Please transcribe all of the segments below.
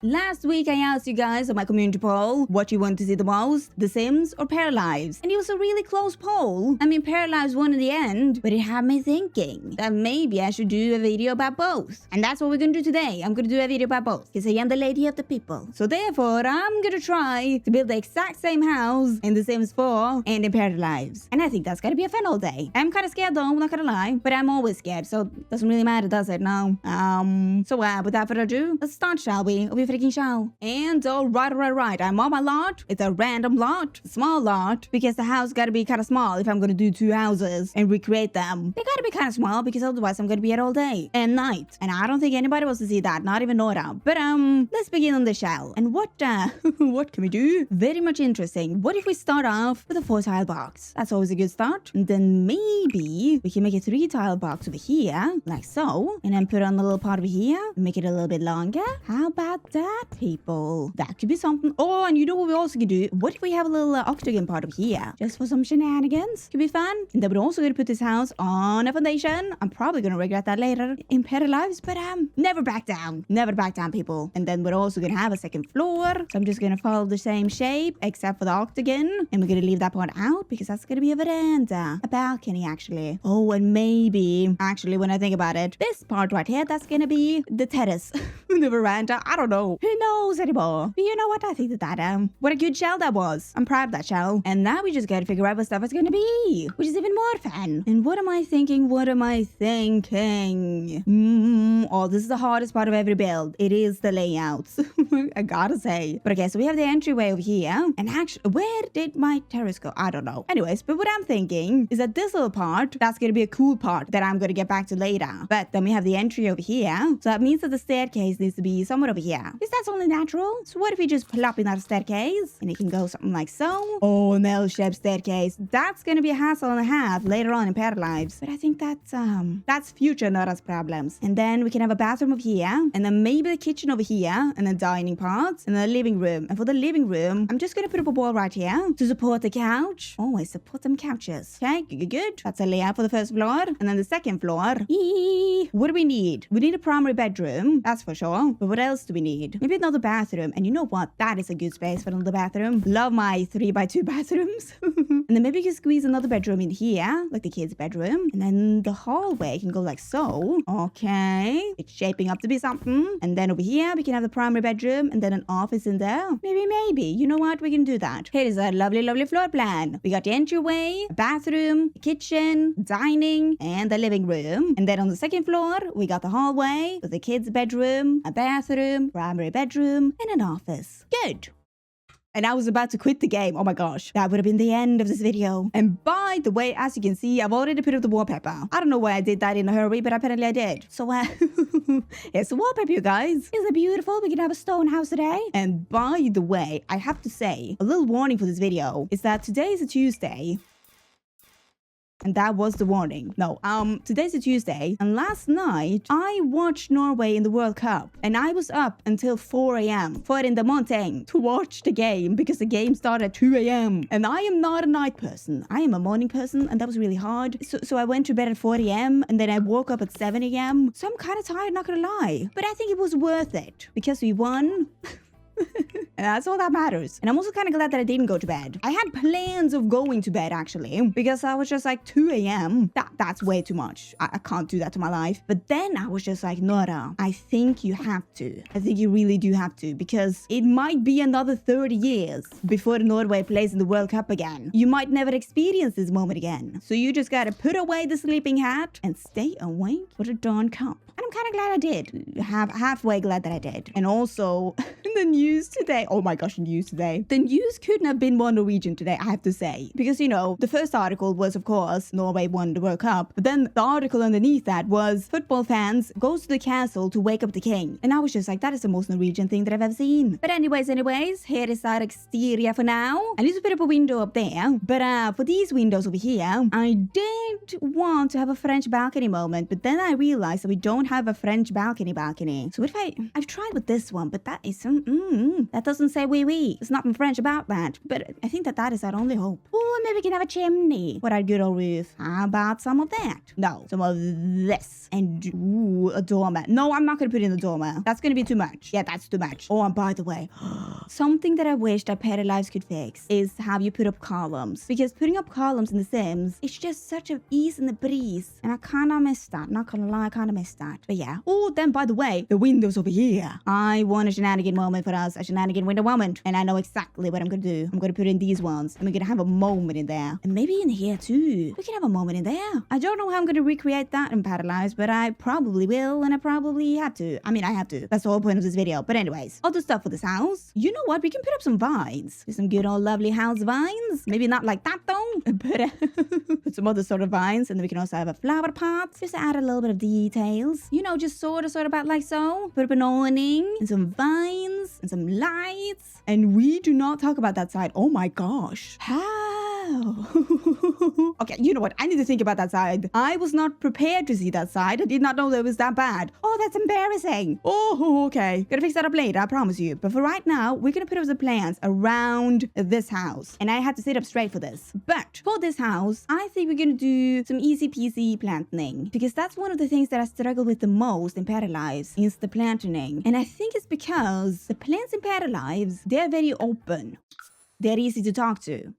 Last week I asked you guys on my community poll what you want to see the most, The Sims or Paralives, and it was a really close poll. I mean, Paralives won in the end, but it had me thinking that maybe I should do a video about both. And that's what we're gonna do today. I'm gonna do a video about both, because I am the lady of the people. So therefore, I'm gonna try to build the exact same house in The Sims 4 and in Paralives. And I think that's gonna be a fun all day. I'm kind of scared though, I'm not gonna lie, but I'm always scared, so it doesn't really matter, does it? No. Without further ado, let's start, shall we? We freaking shall. And right. I'm on my lot. It's a random lot, a small lot, because the house gotta be kind of small if I'm gonna do two houses and recreate them. They gotta be kind of small because otherwise I'm gonna be here all day and night. And I don't think anybody wants to see that, not even Nora. But let's begin on the shell. And what what can we do? Very much interesting. What if we start off with a 4-tile box? That's always a good start. And then maybe we can make a 3-tile box over here, like so, and then put on a little part over here, make it a little bit longer. How about that, people? That could be something. Oh, and you know what we also could do? What if we have a little octagon part over here, just for some shenanigans? Could be fun. And then we're also going to put this house on a foundation. I'm probably going to regret that later in Paralives, but never back down. Never back down, people. And then we're also going to have a second floor. So I'm just going to follow the same shape, except for the octagon. And we're going to leave that part out because that's going to be a veranda. A balcony, actually. Oh, and maybe, actually, when I think about it, this part right here, that's going to be the terrace. The veranda. I don't know. Who knows anymore? But you know what? I think that what a good shell that was. I'm proud of that shell. And now we just gotta figure out what stuff it's gonna be, which is even more fun. And what am I thinking? Oh, this is the hardest part of every build. It is the layouts. I gotta say. But okay, so we have the entryway over here. And actually, where did my terrace go? I don't know. Anyways, but what I'm thinking is that this little part, that's gonna be a cool part that I'm gonna get back to later. But then we have the entry over here. So that means that the staircase needs to be somewhere over here. Because that's only natural. So what if we just plop in that staircase? And it can go something like so. Oh, an L-shaped staircase. That's gonna be a hassle and a half later on in Paralives. But I think that's future Nora's problems. And then we can have a bathroom over here. And then maybe the kitchen over here. And then dining parts. And then the living room. And for the living room, I'm just gonna put up a wall right here to support the couch. Always support them couches. Okay, good. That's a layout for the first floor. And then the second floor. What do we need? We need a primary bedroom. That's for sure. But what else do we need? Maybe another bathroom. And you know what? That is a good space for another bathroom. Love my 3x2 bathrooms. And then maybe you can squeeze another bedroom in here, like the kids' bedroom. And then the hallway can go like so. Okay. It's shaping up to be something. And then over here, we can have the primary bedroom and then an office in there. Maybe. You know what? We can do that. Here is a lovely floor plan. We got the entryway, a bathroom, a kitchen, dining, and the living room. And then on the second floor, we got the hallway with the kids' bedroom, a bathroom, primary bedroom, and an office. Good. And I was about to quit the game. Oh my gosh. That would have been the end of this video. And by the way, as you can see, I've already put up the wallpaper. I don't know why I did that in a hurry, but apparently I did. So, it's the wallpaper, you guys. Isn't it beautiful? We can have a stone house today. And by the way, I have to say, a little warning for this video is that today is a Tuesday. And that was the warning. No, today's a Tuesday, and last night I watched Norway in the World Cup, and I was up until 4 a.m. 4 in the morning to watch the game because the game started at 2 a.m. And I am not a night person. I am a morning person, and that was really hard. So I went to bed at 4 a.m. and then I woke up at 7 a.m. So I'm kind of tired, not gonna lie. But I think it was worth it because we won. And that's all that matters. And I'm also kind of glad that I didn't go to bed. I had plans of going to bed, actually, because I was just like 2 a.m. That's way too much. I can't do that to my life. But then I was just like, Nora, I think you have to. I think you really do have to, because it might be another 30 years before Norway plays in the World Cup again. You might never experience this moment again. So you just gotta put away the sleeping hat and stay awake for the dawn cup. And I'm kind of glad I did. Halfway glad that I did. And also, the news today. Oh my gosh, news today. The news couldn't have been more Norwegian today, I have to say. Because, you know, the first article was, of course, Norway won the World Cup. But then the article underneath that was, football fans goes to the castle to wake up the king. And I was just like, that is the most Norwegian thing that I've ever seen. But anyways, here is our exterior for now. I need to put up a window up there. But for these windows over here, I did want to have a French balcony moment. But then I realized that we don't have a French balcony. So what if I've tried with this one, but that is that does doesn't say wee wee. It's nothing French about that. But I think that is our only hope. Oh, maybe we can have a chimney. What our good old roof. How about some of that? No, some of this. And ooh, a doormat. No, I'm not going to put in the doormat. That's going to be too much. Yeah, that's too much. Oh, and by the way, something that I wish that Paralives could fix is how you put up columns. Because putting up columns in The Sims, it's just such an ease and a breeze. And I kind of miss that. Not gonna lie, I kind of miss that. But yeah. Oh, then by the way, the windows over here. I want a shenanigan moment for us. A shenanigan window moment. And I know exactly what I'm going to do. I'm going to put in these ones. And we're going to have a moment in there. And maybe in here too. We can have a moment in there. I don't know how I'm going to recreate that in Paralives, but I probably will. And I probably have to. I mean, I have to. That's the whole point of this video. But anyways, all the stuff for this house. You know what? We can put up some vines. Some good old lovely house vines. Maybe not like that though. But put some other sort of vines. And then we can also have a flower pot. Just to add a little bit of details. You know, just sort of about like so. Put up an awning. And some vines. And some lights. And we do not talk about that side. Oh my gosh. How? Okay, you know what? I need to think about that side. I was not prepared to see that side. I did not know that it was that bad. Oh, that's embarrassing. Oh, okay. Gonna fix that up later, I promise you. But for right now, we're gonna put up the plants around this house. And I had to sit up straight for this. But for this house, I think we're gonna do some easy peasy planting. Because that's one of the things that I struggle with the most in Paralives is the planting. And I think it's because the plants in Paralives, they're very open. They're easy to talk to.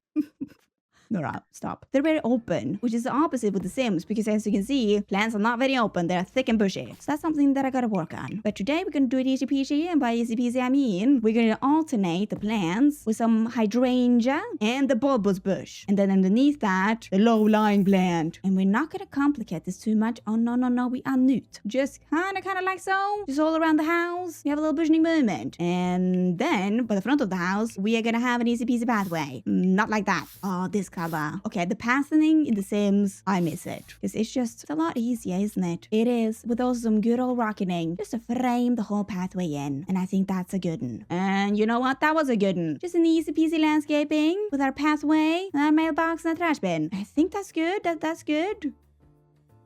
Nora, stop. They're very open, which is the opposite with The Sims, because as you can see, plants are not very open. They're thick and bushy. So that's something that I gotta work on. But today we're gonna do it easy peasy, and by easy peasy I mean we're gonna alternate the plants with some hydrangea and the bulbous bush. And then underneath that, the low-lying plant. And we're not gonna complicate this too much. Oh, no, we are not. Just kinda like so. Just all around the house. We have a little bushing moment. And then, by the front of the house, we are gonna have an easy peasy pathway. Not like that. Oh, this color. Okay, the pathing in The Sims, I miss it. Because it's a lot easier, isn't it? It is, with also some good old rocketing, just to frame the whole pathway in. And I think that's a good one. And you know what? That was a good one. Just an easy peasy landscaping with our pathway, and our mailbox, and a trash bin. I think that's good. That's good.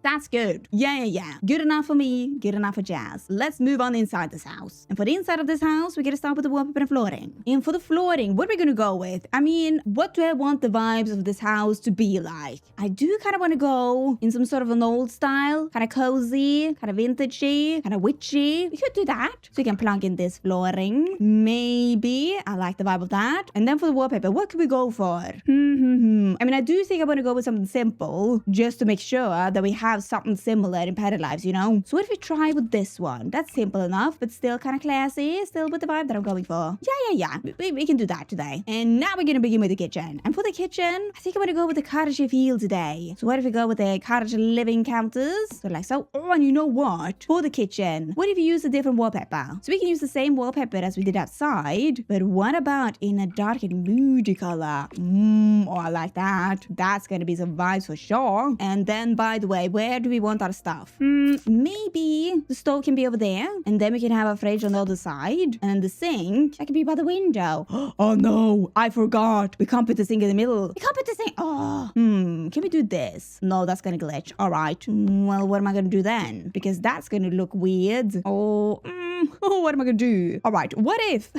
That's good. Yeah. Good enough for me. Good enough for Jazz. Let's move on inside this house. And for the inside of this house, we're gonna start with the wallpaper and flooring. And for the flooring, what are we gonna go with? I mean, what do I want the vibes of this house to be like? I do kind of want to go in some sort of an old style, kind of cozy, kind of vintagey, kind of witchy. We could do that. So we can plunk in this flooring. Maybe. I like the vibe of that. And then for the wallpaper, what could we go for? I mean, I do think I want to go with something simple, just to make sure that we have something similar in Paralives, you know? So what if we try with this one? That's simple enough, but still kind of classy, still with the vibe that I'm going for. Yeah. We can do that today. And now we're gonna begin with the kitchen. And for the kitchen, I think I'm gonna go with the cottage feel today. So what if we go with the cottage living counters? So like so. Oh, and you know what? For the kitchen, what if you use a different wallpaper? So we can use the same wallpaper as we did outside, but what about in a dark and moody color? Oh, I like that. That's gonna be some vibes for sure. And then, by the way, where do we want our stuff? Maybe the stove can be over there, and then we can have a fridge on the other side, and the sink that can be by the window. Oh no, I forgot. We can't put the sink in the middle. We can't put the sink. Oh, can we do this? No, that's gonna glitch. All right. Well, what am I gonna do then? Because that's gonna look weird. What am I gonna do? All right, what if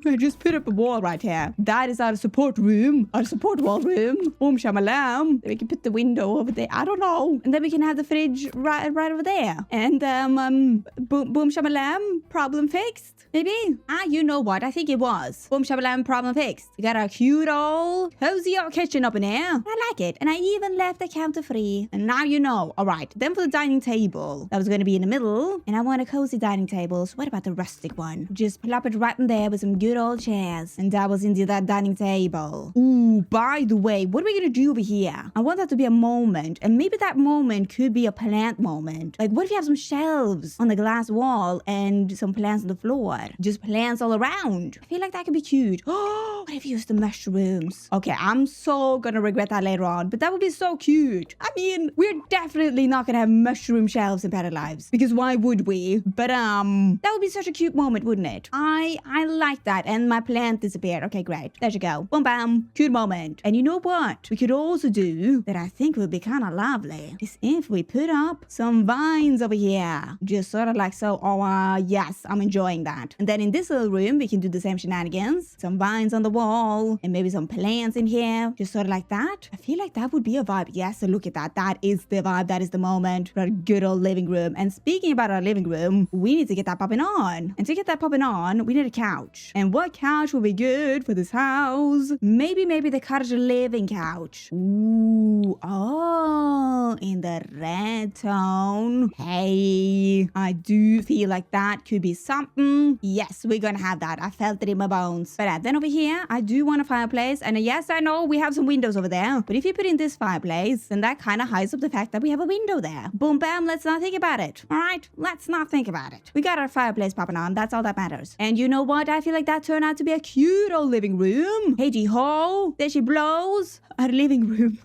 I just put up a wall right here? That is our support room, our support wall room. Boom shamalam. Then we can put the window over there. I don't know. And then we can have the fridge right over there. And boom shamalam. Problem fixed. Maybe? You know what? I think it was. Boom shamalam. Problem fixed. We got our cute old cozy old kitchen up in here. I like it. And I even left the counter free. And now you know. All right. Then for the dining table, that was going to be in the middle. And I want a cozy dining table. So what about the rustic one? Just plop it right in there with some good old chairs. And that was into that dining table. Ooh, by the way, what are we going to do over here? I want that to be a moment. And maybe that moment could be a plant moment. Like, what if you have some shelves on the glass wall and some plants on the floor? Just plants all around. I feel like that could be cute. Oh, what if you use the mushrooms? Okay, I'm so gonna regret that later on, but that would be so cute. I mean, we're definitely not gonna have mushroom shelves in Paralives, because why would we? But that would be such a cute moment, wouldn't it? I like that. And my plant disappeared. Okay, great. There you go. Boom, bam. Cute moment. And you know what we could also do that I think would be kind of lovely? Is if we put up some vines over here? Just sort of like so. Oh, yes, I'm enjoying that. And then in this little room, we can do the same shenanigans. Some vines on the wall and maybe some plants in here. Just sort of like that. I feel like that would be a vibe. Yes, so look at that. That is the vibe. That is the moment for our good old living room. And speaking about our living room, we need to get that popping on. And to get that popping on, we need a couch. And what couch will be good for this house? Maybe the cottage living couch. Ooh, oh, in the red tone. Hey, I do feel like that could be something. Yes, we're gonna have that. I felt it in my bones. But then over here, I do want a fireplace. And yes, I know we have some windows over there. But if you put in this fireplace, then that kind of hides up the fact that we have a window there. Boom, bam, let's not think about it. All right, let's not think about it. We got our fireplace popping on. That's all that matters. And you know what? I feel like that turned out to be a cute old living room. Hey, ho, there she blows. Our living room.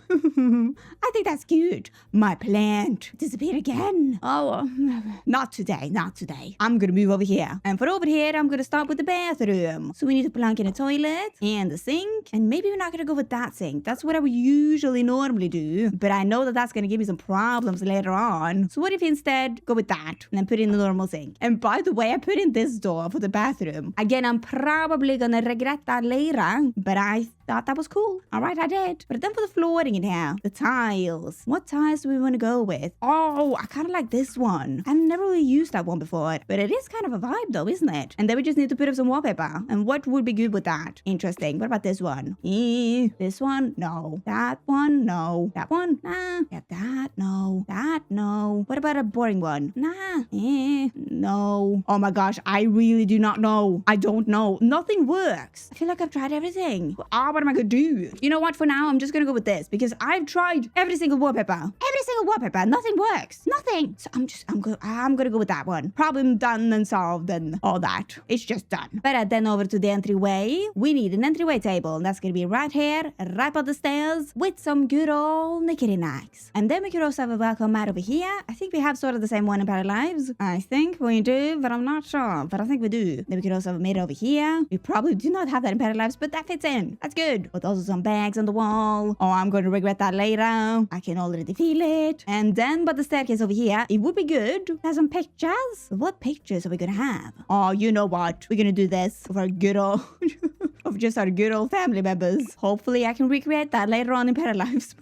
I think that's cute. My plant disappeared again. Oh, not today, not today. I'm gonna move over here. And for over here, I'm gonna start with the bathroom. So we need to plunk in a toilet and the sink. And maybe we're not gonna go with that sink. That's what I would usually normally do. But I know that that's gonna give me some problems later on. So what if you instead go with that and then put in the normal sink? And by the way, I put in this door for the bathroom. Again, I'm probably gonna regret that later, but I thought that was cool. All right, I did. But then for the flooring in here, the tiles. What tiles do we want to go with? Oh, I kind of like this one. I've never really used that one before, but it is kind of a vibe though, isn't it? And then we just need to put up some wallpaper. And what would be good with that? Interesting. What about this one? This one? No. That one? No. That one? Nah. Yeah, that? No. That? No. What about a boring one? Nah. No. Oh my gosh, I really do not know. I don't know. Nothing works. I feel like I've tried everything. What am I gonna do? You know what? For now, I'm just gonna go with this because I've tried every single wallpaper. Every single wallpaper. Nothing works. Nothing. So I'm gonna go with that one. Problem done and solved and all that. It's just done. But then over to the entryway, we need an entryway table. And that's gonna be right here, right by the stairs, with some good old knickknacks. And then we could also have a welcome mat over here. I think we have sort of the same one in Paralives. I think we do, but I'm not sure. But I think we do. Then we could also have a mat over here. We probably do not have that in Paralives, but that fits in. That's good. But also some bags on the wall. Oh, I'm going to regret that later. I can already feel it. And then by the staircase over here, it would be good to have some pictures. What pictures are we going to have? Oh, you know what? We're going to do this for a good old... of just our good old family members. Hopefully I can recreate that later on in Paralives.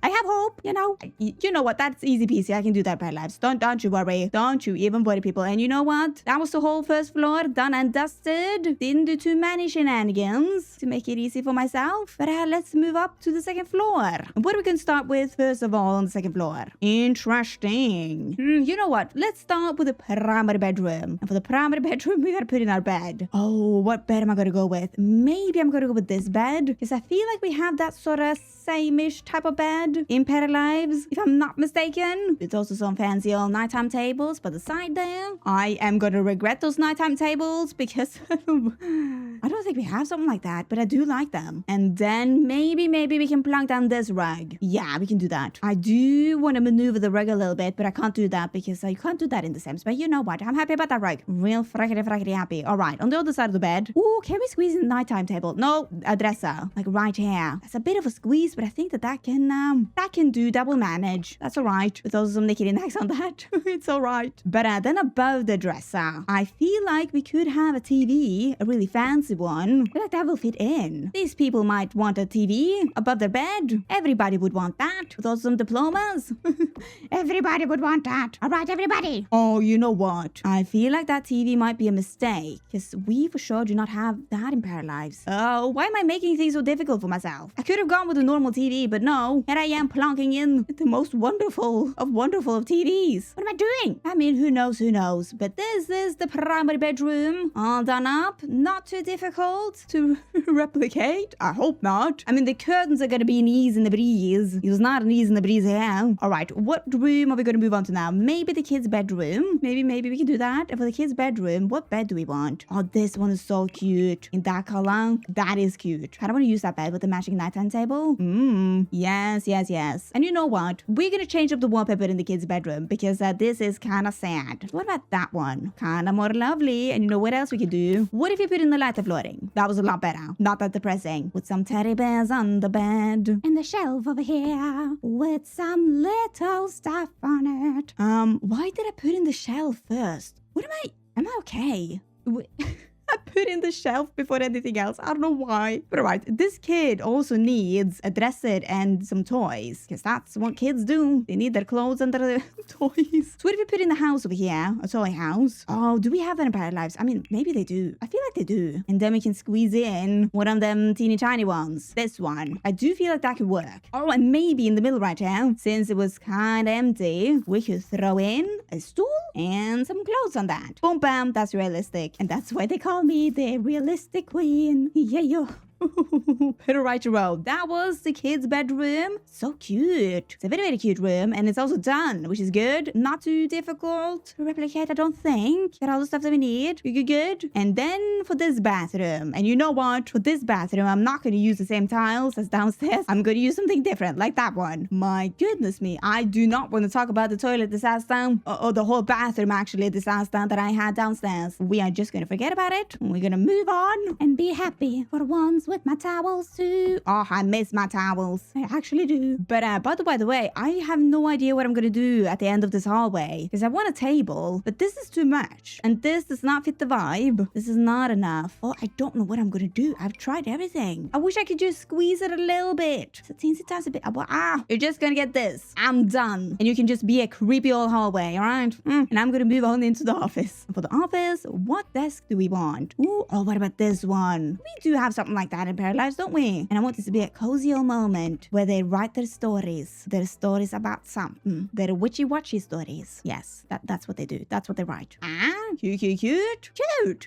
I have hope, you know. You know what? That's easy peasy. I can do that Paralives. Don't you worry. Don't you even worry, people. And you know what? That was the whole first floor done and dusted. Didn't do too many shenanigans to make it easy for myself. But let's move up to the second floor. What are we going to start with first of all on the second floor? Interesting. You know what? Let's start with the primary bedroom. And for the primary bedroom, we got to put in our bed. Oh, what bed am I going to go with? Maybe I'm going to go with this bed because I feel like we have that sort of same-ish type of bed in Paralives, if I'm not mistaken. There's also some fancy old nighttime tables by the side there. I am going to regret those nighttime tables because I don't think we have something like that, but I do like them. And then maybe we can plunk down this rug. Yeah, we can do that. I do want to maneuver the rug a little bit, but I can't do that because you can't do that in The Sims. But you know what? I'm happy about that rug. Real frackety happy. All right, on the other side of the bed. Ooh, can we squeeze in the nighttime table? No, a dresser. Like right here. That's a bit of a squeeze, but I think that will manage. That's all right. With also some knickknacks on that. It's all right. But then above the dresser, I feel like we could have a TV, a really fancy one. I feel like that will fit in. These people might want a TV above their bed. Everybody would want that. With also some diplomas. Everybody would want that. All right, everybody. Oh, you know what? I feel like that TV might be a mistake because we for sure do not have that in Paralives. Oh, why am I making things so difficult for myself? I could have gone with a normal TV, but no. Here I am plonking in the most wonderful of TVs. What am I doing? I mean, who knows? But this is the primary bedroom. All done up. Not too difficult to replicate. I hope not. I mean, the curtains are going to be an ease in the breeze. It was not an ease in the breeze here. All right, what room are we going to move on to now? Maybe the kids' bedroom. Maybe we can do that. And for the kids' bedroom, what bed do we want? Oh, this one is so cute. In that color. That is cute. I don't want to use that bed with the matching nighttime table. Yes, yes, yes. And you know what? We're gonna change up the wallpaper in the kids' bedroom because this is kind of sad. What about that one? Kind of more lovely. And you know what else we could do? What if you put in the lighter flooring? That was a lot better. Not that depressing. With some teddy bears on the bed. And the shelf over here with some little stuff on it. Why did I put in the shelf first? Am I okay? I put in the shelf before anything else. I don't know why. But alright, this kid also needs a dresser and some toys. Because that's what kids do. They need their clothes and their toys. So what if we put in the house over here? A toy house? Oh, do we have that in Paralives? I mean, maybe they do. I feel like they do. And then we can squeeze in one of them teeny tiny ones. This one. I do feel like that could work. Oh, and maybe in the middle right here, since it was kind of empty, we could throw in a stool and some clothes on that. Boom, bam. That's realistic. And that's why they call me the realistic queen. Yeah. Put it right row. That was the kids' bedroom. So cute. It's a very, very cute room. And it's also done, which is good. Not too difficult to replicate, I don't think. Got all the stuff that we need. Good. And then for this bathroom. And you know what? For this bathroom, I'm not going to use the same tiles as downstairs. I'm going to use something different, like that one. My goodness me. I do not want to talk about the toilet disaster. Or the whole bathroom, actually, disaster that I had downstairs. We are just going to forget about it. We're going to move on and be happy for once with my towels too. Oh, I miss my towels. I actually do. But by the way, I have no idea what I'm gonna do at the end of this hallway because I want a table, but this is too much and this does not fit the vibe. This is not enough. Oh, I don't know what I'm gonna do. I've tried everything. I wish I could just squeeze it a little bit. It's a teensy tiny bit. You're just gonna get this. I'm done. And you can just be a creepy old hallway, all right? And I'm gonna move on into the office. For the office, what desk do we want? Ooh, oh, what about this one? We do have something like that in Paralives, don't we? And I want this to be a cozy old moment where they write their stories about something. Their witchy-watchy stories. Yes, that's what they do. That's what they write. Cute.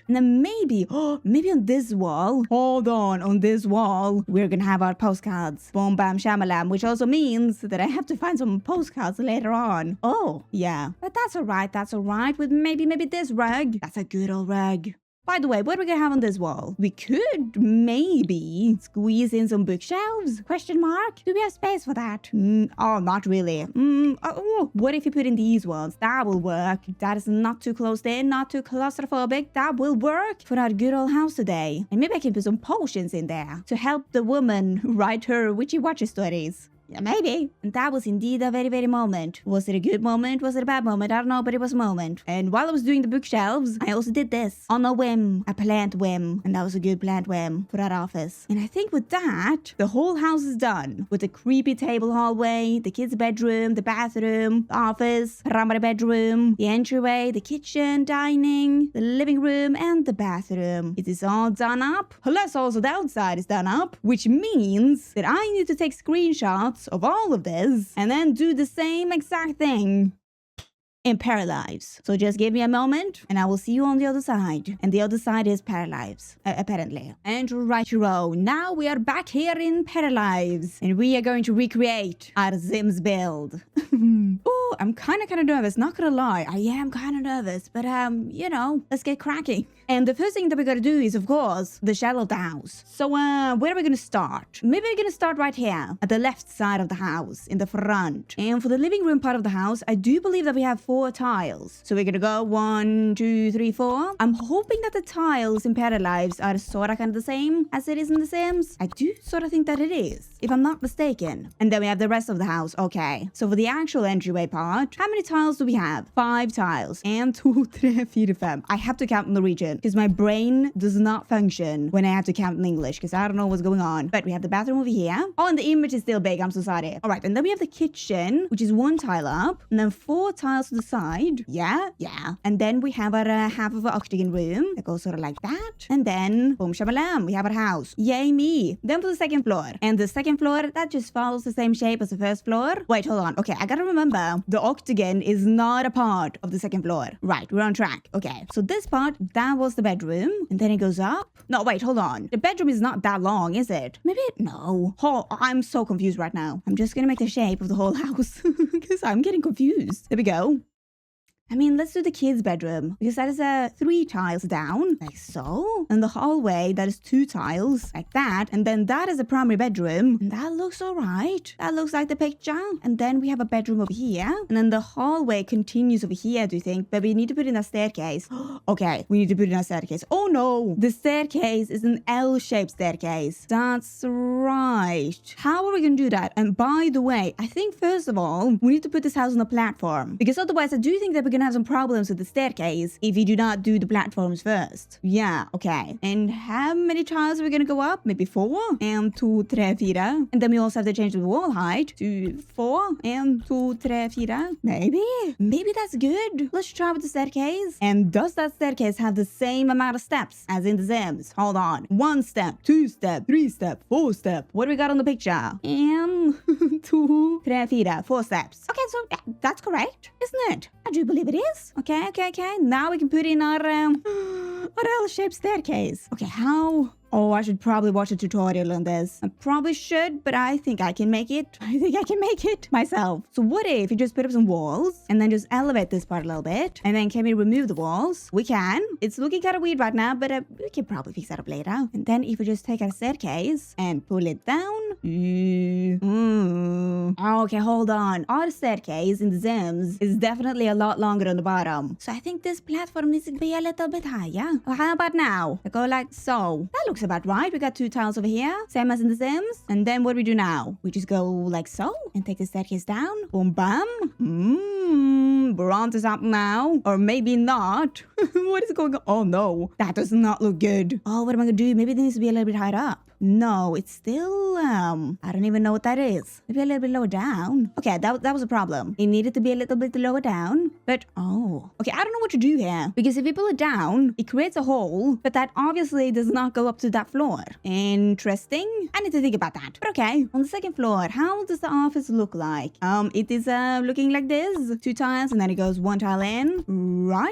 And then maybe on this wall, hold on this wall, we're gonna have our postcards. Boom, bam, shamalam, which also means that I have to find some postcards later on. Oh, yeah. But that's alright with maybe this rug. That's a good old rug. By the way, what are we gonna have on this wall? We could maybe squeeze in some bookshelves? Question mark? Do we have space for that? Oh, not really. What if you put in these ones? That will work. That is not too closed in, not too claustrophobic. That will work for our good old house today. And maybe I can put some potions in there to help the woman write her witchy-watchy stories. Yeah, maybe. And that was indeed a very, very moment. Was it a good moment? Was it a bad moment? I don't know, but it was a moment. And while I was doing the bookshelves, I also did this. On a whim. A planned whim. And that was a good planned whim for our office. And I think with that, the whole house is done. With the creepy table hallway, the kids' bedroom, the bathroom, the office, primary bedroom, the entryway, the kitchen, dining, the living room, and the bathroom. It is all done up. Plus also the outside is done up. Which means that I need to take screenshots of all of this and then do the same exact thing in Paralives. So just give me a moment and I will see you on the other side. And the other side is Paralives, apparently. And right row, now we are back here in Paralives and we are going to recreate our Sims build. Oh, I'm kind of nervous, not gonna lie. I am kind of nervous, but you know, let's get cracking. And the first thing that we gotta do is, of course, the shell of the house. So where are we gonna start? Maybe we're gonna start right here at the left side of the house in the front. And for the living room part of the house, I do believe that we have 4 tiles. So we're gonna go 1, 2, 3, 4. I'm hoping that the tiles in Paralives are sort of kind of the same as it is in The Sims. I do sort of think that it is, if I'm not mistaken. And then we have the rest of the house. Okay. So for the actual entryway part, how many tiles do we have? 5 tiles. 1, 2, 3, 4, 5. I have to count in Norwegian because my brain does not function when I have to count in English because I don't know what's going on. But we have the bathroom over here. Oh, and the image is still big. I'm so sorry. All right. And then we have the kitchen, which is 1 tile up, and then 4 tiles to the side. Yeah. And then we have our half of our octagon room that goes sort of like that. And then, boom, shabalam, we have our house. Yay me. Then for the second floor. And the second floor, that just follows the same shape as the first floor. Wait, hold on. Okay, I gotta remember, the octagon is not a part of the second floor. Right, we're on track. Okay, so this part, that was the bedroom. And then it goes up. No, wait, hold on. The bedroom is not that long, is it? Maybe no. Oh, I'm so confused right now. I'm just gonna make the shape of the whole house because I'm getting confused. There we go. I mean, let's do the kids' bedroom because that is 3 tiles down, like so. And the hallway, that is 2 tiles, like that. And then that is a primary bedroom. And that looks all right. That looks like the picture. And then we have a bedroom over here. And then the hallway continues over here, do you think? But we need to put in a staircase. Okay, we need to put in a staircase. Oh no, the staircase is an L-shaped staircase. That's right. How are we gonna do that? And by the way, I think first of all, we need to put this house on a platform. Because otherwise, I do think that we're gonna have some problems with the staircase if we do not do the platforms first. Yeah, okay. And how many tiles are we gonna go up? Maybe 4 and 2, 3, 4. And then we also have to change the wall height to 4 and 2, 3, 4. Maybe that's good. Let's try with the staircase. And does that staircase have the same amount of steps as in the Sims? Hold on. 1 step, 2 step, 3 step, 4 step. What do we got on the picture? And 2, 3, 4, 4 steps. Okay, so that's correct, isn't it? I do believe it is. Okay. Now we can put in our L-shaped staircase. Okay, how? Oh, I should probably watch a tutorial on this. I probably should, but I think I can make it. I think I can make it myself. So what if you just put up some walls and then just elevate this part a little bit? And then can we remove the walls? We can. It's looking kind of weird right now, but we can probably fix that up later. And then if we just take our staircase and pull it down. Okay, hold on. Our staircase in the Sims is definitely a lot longer on the bottom. So I think this platform needs to be a little bit higher. Well, how about now? I go like so. That looks about right. We got 2 tiles over here, same as in the Sims. And then what do we do now? We just go like so and take the staircase down. Boom, bam. We're on to something now. Or maybe not. What is going on? Oh no, that does not look good. Oh, what am I gonna do? Maybe it needs to be a little bit higher up. No, it's still, I don't even know what that is. Maybe a little bit lower down. Okay, that was a problem. It needed to be a little bit lower down. But, okay, I don't know what to do here. Because if we pull it down, it creates a hole. But that obviously does not go up to that floor. Interesting. I need to think about that. But okay, on the second floor, how does the office look like? It is looking like this. 2 tiles, and then it goes 1 tile in. Right.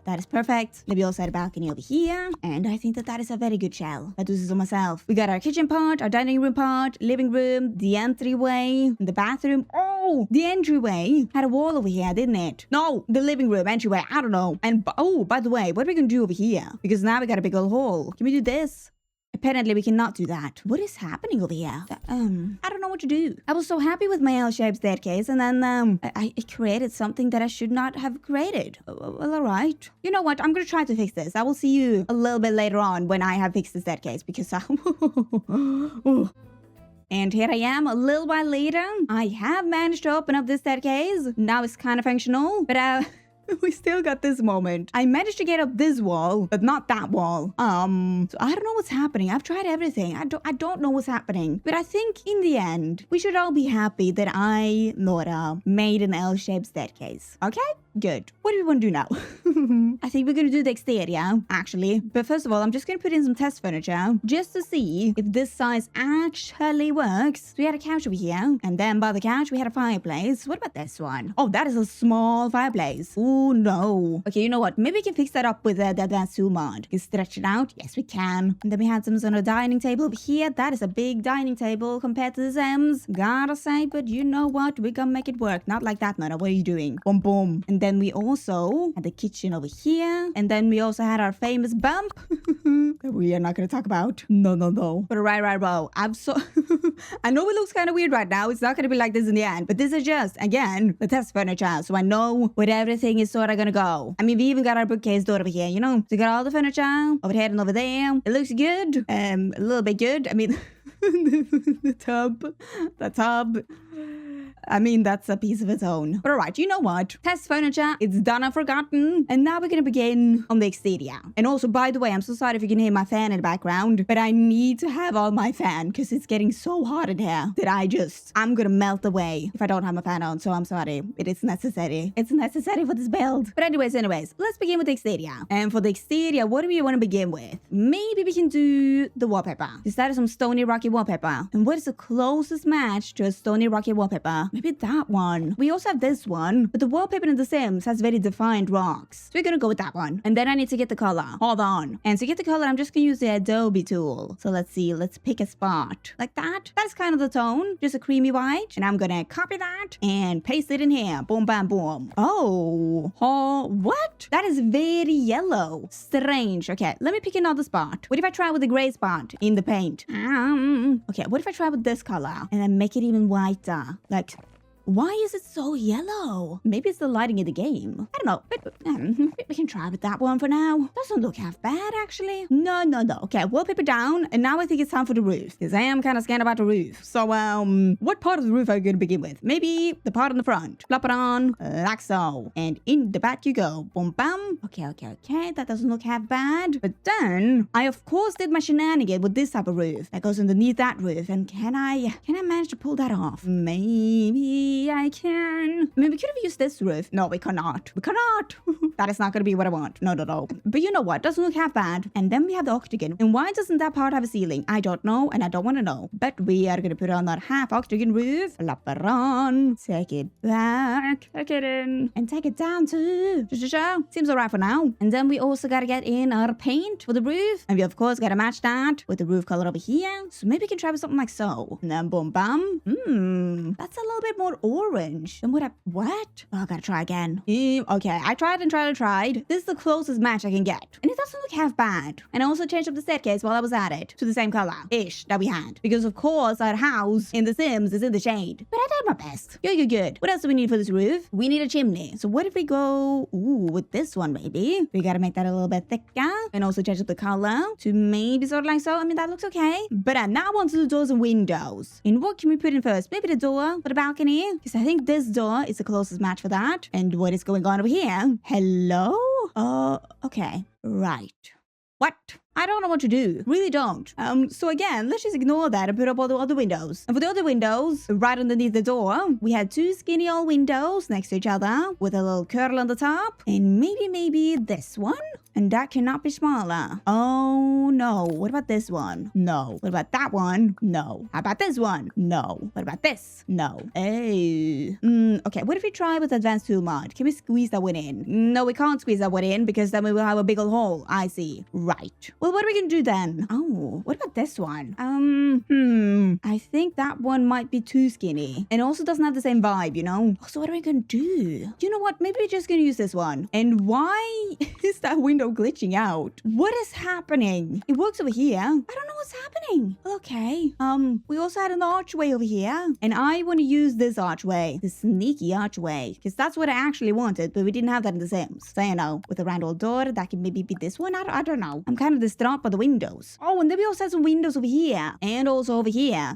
That is perfect. Maybe also had a balcony over here. And I think that is a very good shell. I do this on myself. We got our kitchen part, our dining room part, living room, the entryway, the bathroom. Oh, the entryway had a wall over here, didn't it? No, the living room, entryway, I don't know. And by the way, what are we gonna do over here? Because now we got a big old hole. Can we do this? Apparently, we cannot do that. What is happening over here? I don't know what to do. I was so happy with my L-shaped staircase, and then I created something that I should not have created. Well, all right. You know what? I'm going to try to fix this. I will see you a little bit later on when I have fixed the staircase, because And here I am a little while later. I have managed to open up this staircase. Now it's kind of functional, but we still got this moment. I managed to get up this wall, but not that wall. So I don't know what's happening. I've tried everything. I don't know what's happening. But I think in the end, we should all be happy that I, Nora, made an L-shaped staircase. Okay? Good. What do we want to do now? I think we're going to do the exterior, actually. But first of all, I'm just going to put in some test furniture just to see if this size actually works. So we had a couch over here. And then by the couch, we had a fireplace. What about this one? Oh, that is a small fireplace. Oh, no. Okay, you know what? Maybe we can fix that up with the advanced tool mod. We can stretch it out. Yes, we can. And then we had some sort of dining table over here. That is a big dining table compared to the Sims. Gotta say, but you know what? We're gonna make it work. Not like that, Nora. What are you doing? Boom, boom. And then we also had the kitchen over here. And then we also had our famous bump that we are not going to talk about. No. But right. I'm so... I know it looks kind of weird right now. It's not going to be like this in the end. But this is just, again, the test furniture. So I know where everything is sort of going to go. I mean, we even got our bookcase door over here, you know? So we got all the furniture over here and over there. It looks good. A little bit good. I mean, the tub. I mean, that's a piece of its own. But alright, you know what? Test furniture, it's done and forgotten. And now we're gonna begin on the exterior. And also, by the way, I'm so sorry if you can hear my fan in the background, but I need to have on my fan because it's getting so hot in here that I'm gonna melt away if I don't have my fan on. So I'm sorry. It is necessary. It's necessary for this build. But anyways, let's begin with the exterior. And for the exterior, what do we want to begin with? Maybe we can do the wallpaper. We started some stony rocky wallpaper. And what is the closest match to a stony rocky wallpaper? Maybe that one. We also have this one, but the wallpaper in The Sims has very defined rocks. So we're gonna go with that one. And then I need to get the color. Hold on. And to get the color, I'm just gonna use the Adobe tool. So let's see. Let's pick a spot. Like that. That's kind of the tone. Just a creamy white. And I'm gonna copy that and paste it in here. Boom, bam, boom. Oh. Oh, what? That is very yellow. Strange. Okay, let me pick another spot. What if I try with the gray spot in the paint? Okay, what if I try with this color and then make it even whiter? Like, why is it so yellow? Maybe it's the lighting in the game. I don't know, but we can try with that one for now. Doesn't look half bad, actually. No. Okay, wallpaper down, and now I think it's time for the roof, because I am kind of scared about the roof. So, what part of the roof are you going to begin with? Maybe the part on the front. Plop it on, like so. And in the back you go. Boom, bam. Okay. That doesn't look half bad. But then, I of course did my shenanigan with this type of roof that goes underneath that roof. And can I manage to pull that off? Maybe I can. I mean, we could have used this roof. No, we cannot. We cannot. That is not going to be what I want. No. But you know what? Doesn't look half bad. And then we have the octagon. And why doesn't that part have a ceiling? I don't know, and I don't want to know. But we are going to put on that half octagon roof. Flop it on. Take it back. Take it in. And take it down too. Seems alright for now. And then we also got to get in our paint for the roof. And we of course got to match that with the roof color over here. So maybe we can try with something like so. And then boom, bam. That's a little bit more orange. Then what? Oh, I gotta try again. Okay, I tried and tried. This is the closest match I can get. And it doesn't look half bad. And I also changed up the staircase while I was at it to the same color-ish that we had. Because of course our house in The Sims is in the shade. But I did my best. Good. What else do we need for this roof? We need a chimney. So what if we go, with this one maybe? We gotta make that a little bit thicker. And also change up the color to maybe sort of like so. I mean, that looks okay. But now I want to do doors and windows. And what can we put in first? Maybe the door for the balcony? Because I think this door is the closest match for that. And what is going on over here? Hello? Okay. Right. What? I don't know what to do. Really don't. So again, let's just ignore that and put up all the other windows. And for the other windows, right underneath the door, we had two skinny old windows next to each other with a little curl on the top. And maybe this one? And that cannot be smaller. Oh, no. What about this one? No. What about that one? No. How about this one? No. What about this? No. Hey. Okay, what if we try with advanced tool mod? Can we squeeze that one in? No, we can't squeeze that one in because then we will have a big old hole. I see. Right. Well, what are we gonna do then? Oh, what about this one? I think that one might be too skinny. And also doesn't have the same vibe, you know? So what are we gonna do? You know what? Maybe we're just gonna use this one. And why is that window glitching out? What is happening? It works over here. I don't know what's happening. Okay. We also had an archway over here. And I want to use this archway. The sneaky archway. Because that's what I actually wanted, but we didn't have that in The Sims. So, you know, with a round old door, that can maybe be this one. I don't know. I'm kind of distraught by the windows. Oh, and then we also have some windows over here. And also over here.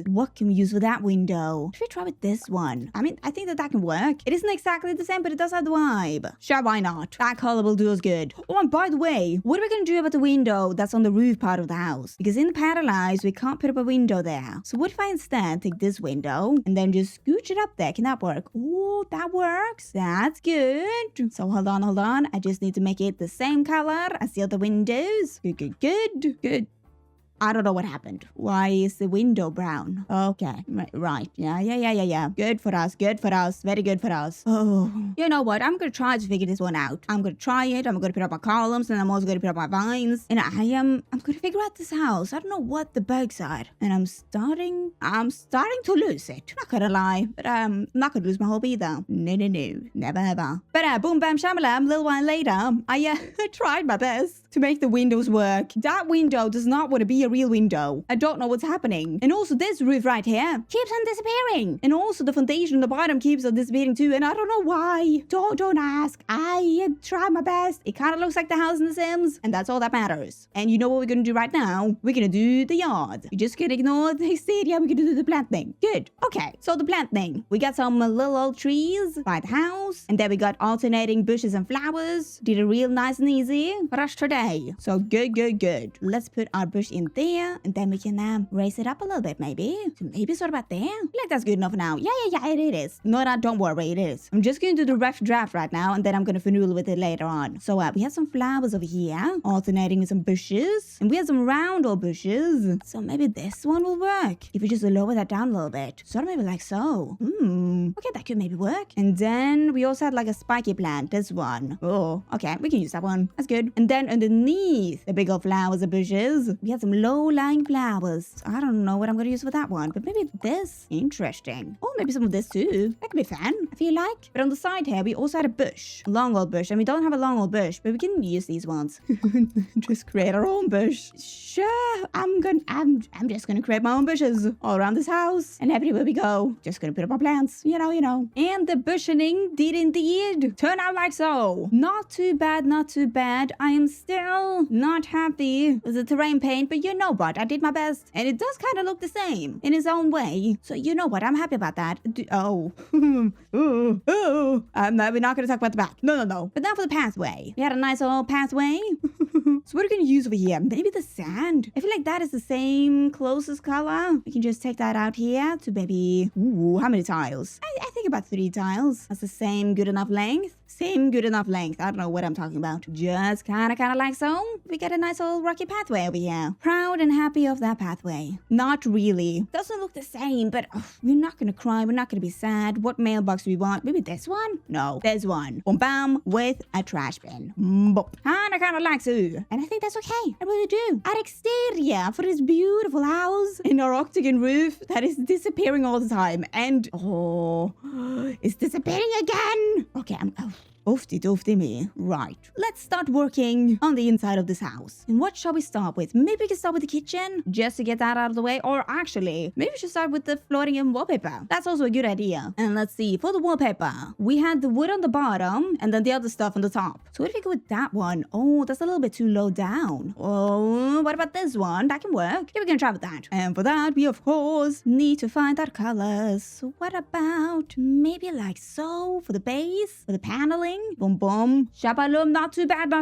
What can we use for that window? Should we try with this one? I mean, I think that can work. It isn't exactly the same, but it does have the vibe. Sure, why not? That color will do us good. Oh, and by the way, what are we going to do about the window that's on the roof part of the house? Because in the Paralives, we can't put up a window there. So what if I instead take this window and then just scooch it up there? Can that work? Oh, that works. That's good. So hold on. I just need to make it the same color as the other windows. Good. I don't know what happened. Why is the window brown? Okay, right. Yeah. Good for us. Very good for us. Oh, you know what? I'm gonna try to figure this one out. I'm gonna try it. I'm gonna put up my columns, and I'm also gonna put up my vines. And I'm gonna figure out this house. I don't know what the bugs are, and I'm starting to lose it. Not gonna lie, but I'm not gonna lose my hope either. No, never ever. But boom, bam, shamalam. A little while later, I tried my best to make the windows work. That window does not want to be a real window. I don't know what's happening. And also this roof right here keeps on disappearing. And also the foundation on the bottom keeps on disappearing too. And I don't know why. Don't ask. I tried my best. It kind of looks like the house in The Sims. And that's all that matters. And you know what we're going to do right now? We're going to do the yard. We're just going to ignore the stadium. We're going to do the plant thing. Good. Okay. So the plant thing. We got some little old trees by the house. And then we got alternating bushes and flowers. Did it real nice and easy for us today. So good. Let's put our bush in there, and then we can raise it up a little bit, maybe. So maybe sort of about there. I feel like that's good enough now. Yeah, it is. No, don't worry, it is. I'm just going to do the rough draft right now, and then I'm going to finagle with it later on. So we have some flowers over here, alternating with some bushes, and we have some round old bushes. So maybe this one will work if we just lower that down a little bit. Sort of maybe like so. Okay, that could maybe work. And then we also had like a spiky plant, this one. Oh, okay, we can use that one. That's good. And then underneath the big old flowers and bushes, we have some low-lying flowers. I don't know what I'm gonna use for that one, but maybe this. Interesting. Oh, maybe some of this too. That could be fun, I feel like. But on the side here, we also had a bush. A long old bush. And we don't have a long old bush, but we can use these ones. Just create our own bush. Sure, I'm just gonna create my own bushes all around this house. And everywhere we go, just gonna put up our plants. You know. And the bushing did indeed turn out like so. Not too bad, not too bad. I am still not happy with the terrain paint, but you know what? I did my best. And it does kind of look the same in its own way. So you know what? I'm happy about that. No, we're not going to talk about the back. No. But now for the pathway. We had a nice old pathway. So what are we going to use over here? Maybe the sand. I feel like that is the same closest color. We can just take that out here to maybe... Ooh, how many tiles? I think about 3 tiles. That's the same good enough length. Same good enough length. I don't know what I'm talking about. Just kind of like so. We got a nice old rocky pathway over here. Proud and happy of that pathway. Not really. Doesn't look the same, but we're not going to cry. We're not going to be sad. What mailbox do we want? Maybe this one? No, there's one. Boom, bam, with a trash bin. Kind of like so. And I think that's okay. I really do. Our exterior for this beautiful house in our octagon roof that is disappearing all the time. And, it's disappearing again. Okay, Oofty me. Right. Let's start working on the inside of this house. And what shall we start with? Maybe we can start with the kitchen, just to get that out of the way. Or actually, maybe we should start with the flooring and wallpaper. That's also a good idea. And let's see, for the wallpaper, we had the wood on the bottom, and then the other stuff on the top. So what if we go with that one? Oh, that's a little bit too low down. Oh, what about this one? That can work. Yeah, we're gonna try with that. And for that, we of course need to find our colors. So what about maybe like so for the base, for the paneling? Boom, boom. Shabaloom, not too bad.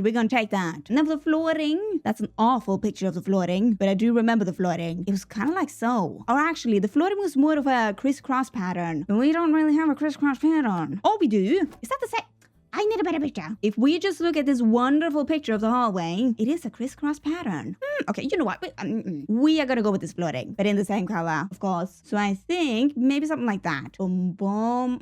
We're gonna take that. And then for the flooring, that's an awful picture of the flooring, but I do remember the flooring. It was kind of like so. Or actually, the flooring was more of a crisscross pattern. And we don't really have a crisscross pattern. Oh, we do. Is that the same? I need a better picture. If we just look at this wonderful picture of the hallway, it is a crisscross pattern. Okay, you know what? We are gonna go with this flooring, but in the same color, of course. So I think maybe something like that. Boom, boom.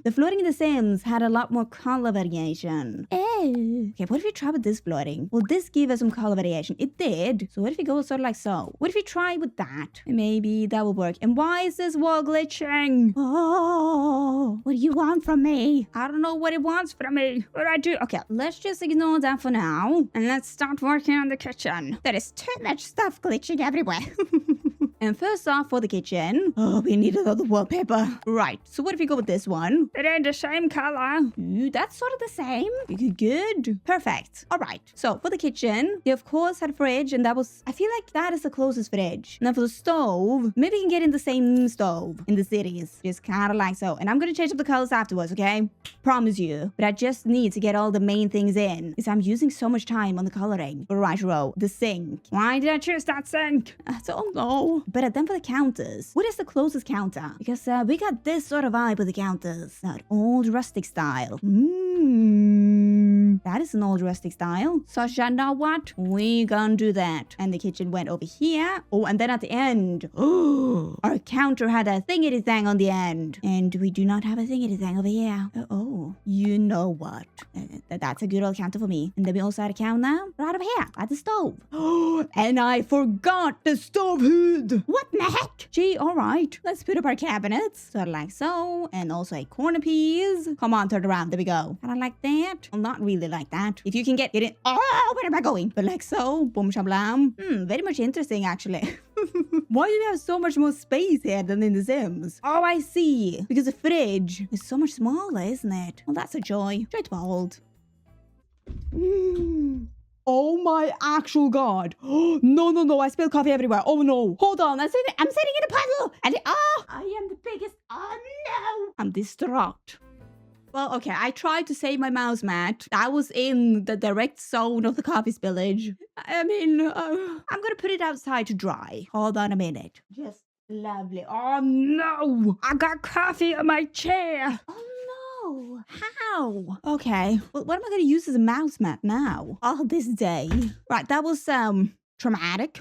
The flooring in The Sims had a lot more color variation. Okay, what if we try with this flooring? Will this give us some color variation? It did. So what if we go sort of like so? What if we try with that? Maybe that will work. And why is this wall glitching? Oh, what do you want from me? I don't know what it wants from me. What do I do? Okay, let's just ignore that for now. And let's start working on the kitchen. There is too much stuff glitching everywhere. And first off, for the kitchen, we need another wallpaper. Right, so what if we go with this one? It ain't the same color. Ooh, that's sort of the same. Good. Perfect. All right, so for the kitchen, they of course had a fridge, and that was, I feel like that is the closest fridge. Now for the stove, maybe we can get in the same stove in the cities. Just kind of like so. And I'm gonna change up the colors afterwards, okay? Promise you. But I just need to get all the main things in, because I'm using so much time on the coloring. All right, row, the sink. Why did I choose that sink? I don't know. But then for the counters, what is the closest counter? Because we got this sort of vibe with the counters. That old rustic style. That is an old rustic style. So you know what? We gonna do that. And the kitchen went over here. Oh, and then at the end, our counter had a thingity-thang on the end. And we do not have a thingity-thang over here. Oh, you know what? That's a good old counter for me. And then we also had a counter right over here at the stove. And I forgot the stove hood. What the heck? Gee, all right. Let's put up our cabinets. Sort of like so. And also a corner piece. Come on, turn around. There we go. Kind of like that. Well, not really like that. If you can get it in. Oh, where am I going? But like so. Boom, shablam. Very much interesting, actually. Why do we have so much more space here than in The Sims? Oh, I see. Because the fridge is so much smaller, isn't it? Well, that's a joy. Joy to behold. Oh my actual god. No, I spilled coffee everywhere. Oh no. Hold on, I'm sitting in a puddle. And I am the biggest. Oh no. I'm distraught. Well, okay, I tried to save my mouse mat. I was in the direct zone of the coffee spillage. I mean, I'm gonna put it outside to dry. Hold on a minute. Just lovely. Oh no! I got coffee on my chair. Oh no! How? Okay. Well, what am I gonna use as a mouse mat now? Oh, this day. Right, that was traumatic.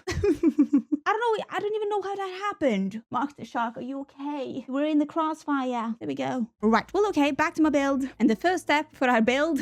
I don't know. I don't even know how that happened. Mark the Shark, are you okay? We're in the crossfire. There we go. Right. Well, okay. Back to my build. And the first step for our build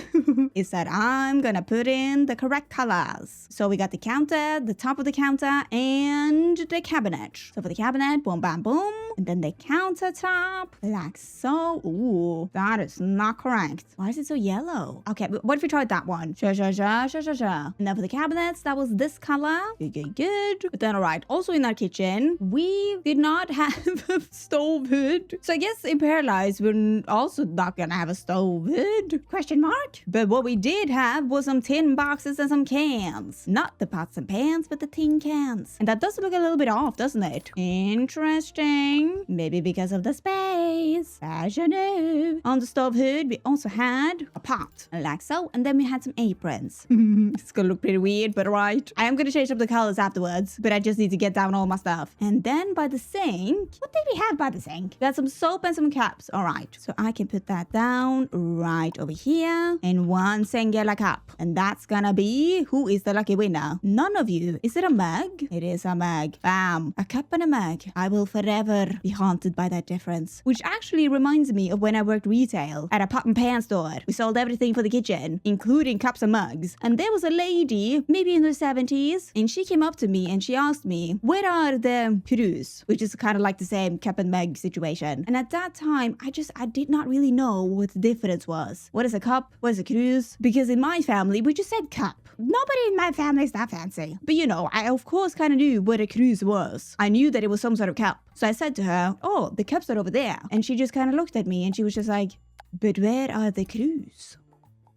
is that I'm gonna put in the correct colors. So we got the counter, the top of the counter, and the cabinet. So for the cabinet, boom, bam, boom. And then the countertop, like so. Ooh, that is not correct. Why is it so yellow? Okay, but what if we tried that one? Sure. And then for the cabinets, that was this color. Good. But then, all right. Also in our kitchen, we did not have a stove hood. So I guess in Paralives, we're also not gonna have a stove hood? Question mark? But what we did have was some tin boxes and some cans. Not the pots and pans, but the tin cans. And that does look a little bit off, doesn't it? Interesting. Maybe because of the space. Fashion. On the stove hood, we also had a pot, like so. And then we had some aprons. It's gonna look pretty weird, but right. I am gonna change up the colors afterwards, but I just need to get down all my stuff. And then by the sink, what did we have by the sink? We had some soap and some cups. All right, so I can put that down right over here in one singular cup. And that's gonna be, who is the lucky winner? None of you. Is it a mug? It is a mug. Bam. A cup and a mug. I will forever be haunted by that difference. Which actually reminds me of when I worked retail at a pot and pan store. We sold everything for the kitchen, including cups and mugs. And there was a lady, maybe in her 70s, and she came up to me and she asked me, where are the crews? Which is kind of like the same cup and mug situation. And at that time, I did not really know what the difference was. What is a cup? What is a cruise? Because in my family, we just said cup. Nobody in my family is that fancy. But you know, I of course kind of knew what a cruise was. I knew that it was some sort of cup. So I said to her, oh, the cups are over there. And she just kind of looked at me and she was just like, but where are the crews?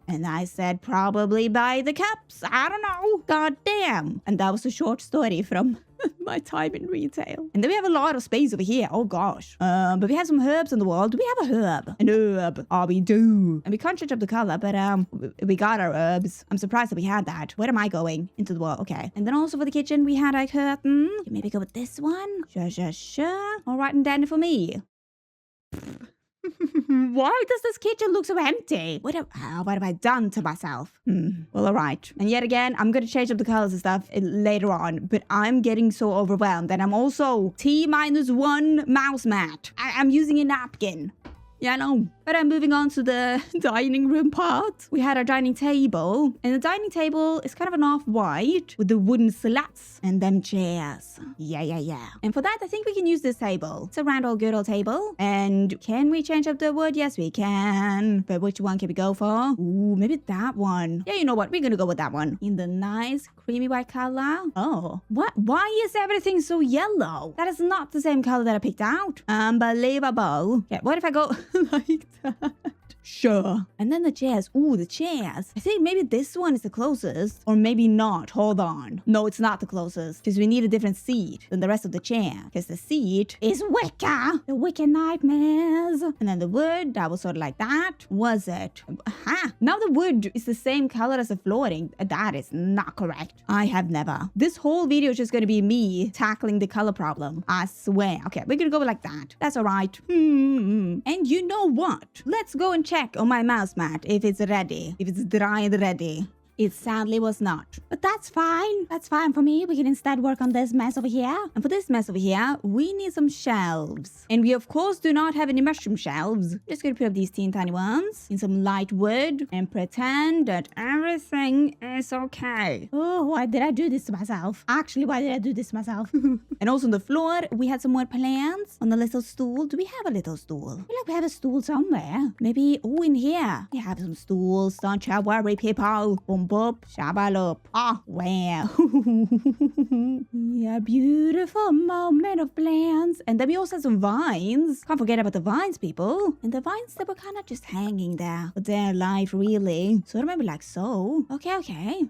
And I said, probably by the cups. I don't know. God damn. And that was a short story from my time in retail. And then we have a lot of space over here. Oh gosh. But we have some herbs on the wall. Do we have a herb? An herb. Oh, we do. And we can't change up the color, but we got our herbs. I'm surprised that we had that. Where am I going? Into the wall. Okay. And then also for the kitchen, we had a curtain. Maybe go with this one. Sure. All right, and then for me. Why does this kitchen look so empty? What have I done to myself? Well, all right. And yet again, I'm going to change up the colors and stuff later on. But I'm getting so overwhelmed. And I'm also T-1 mouse mat. I'm using a napkin. Yeah, I know. But I'm moving on to the dining room part. We had our dining table. And the dining table is kind of an off-white with the wooden slats and them chairs. Yeah. And for that, I think we can use this table. It's a round old good old table. And can we change up the wood? Yes, we can. But which one can we go for? Ooh, maybe that one. Yeah, you know what? We're gonna go with that one. In the nice creamy white color. Oh, what? Why is everything so yellow? That is not the same color that I picked out. Unbelievable. Okay, what if I go like that? Sure. And then the chairs. Ooh, the chairs. I think maybe this one is the closest. Or maybe not. Hold on. No, it's not the closest. Because we need a different seat than the rest of the chair. Because the seat is Wicca. The Wicca nightmares. And then the wood, that was sort of like that. Was it? Aha. Now the wood is the same color as the flooring. That is not correct. I have never. This whole video is just going to be me tackling the color problem. I swear. Okay, we're going to go like that. That's all right. And you know what? Let's go and check on my mouse mat if it's ready, if it's dry and ready. It sadly was not. But that's fine. That's fine for me. We can instead work on this mess over here. And for this mess over here, we need some shelves. And we, of course, do not have any mushroom shelves. Just gonna put up these tiny ones in some light wood and pretend that everything is okay. Oh, why did I do this to myself? Actually, why did I do this to myself? And also on the floor, we had some more plants on the little stool. Do we have a little stool? I feel like we have a stool somewhere. Maybe, oh, in here. We have some stools. Don't you worry, people. Boom, boop, shabalop. Oh, wow. Yeah, beautiful moment of plants. And then we also had some vines. Can't forget about the vines, people. And the vines that were kind of just hanging there. But they're alive, really. So I remember like so. Okay.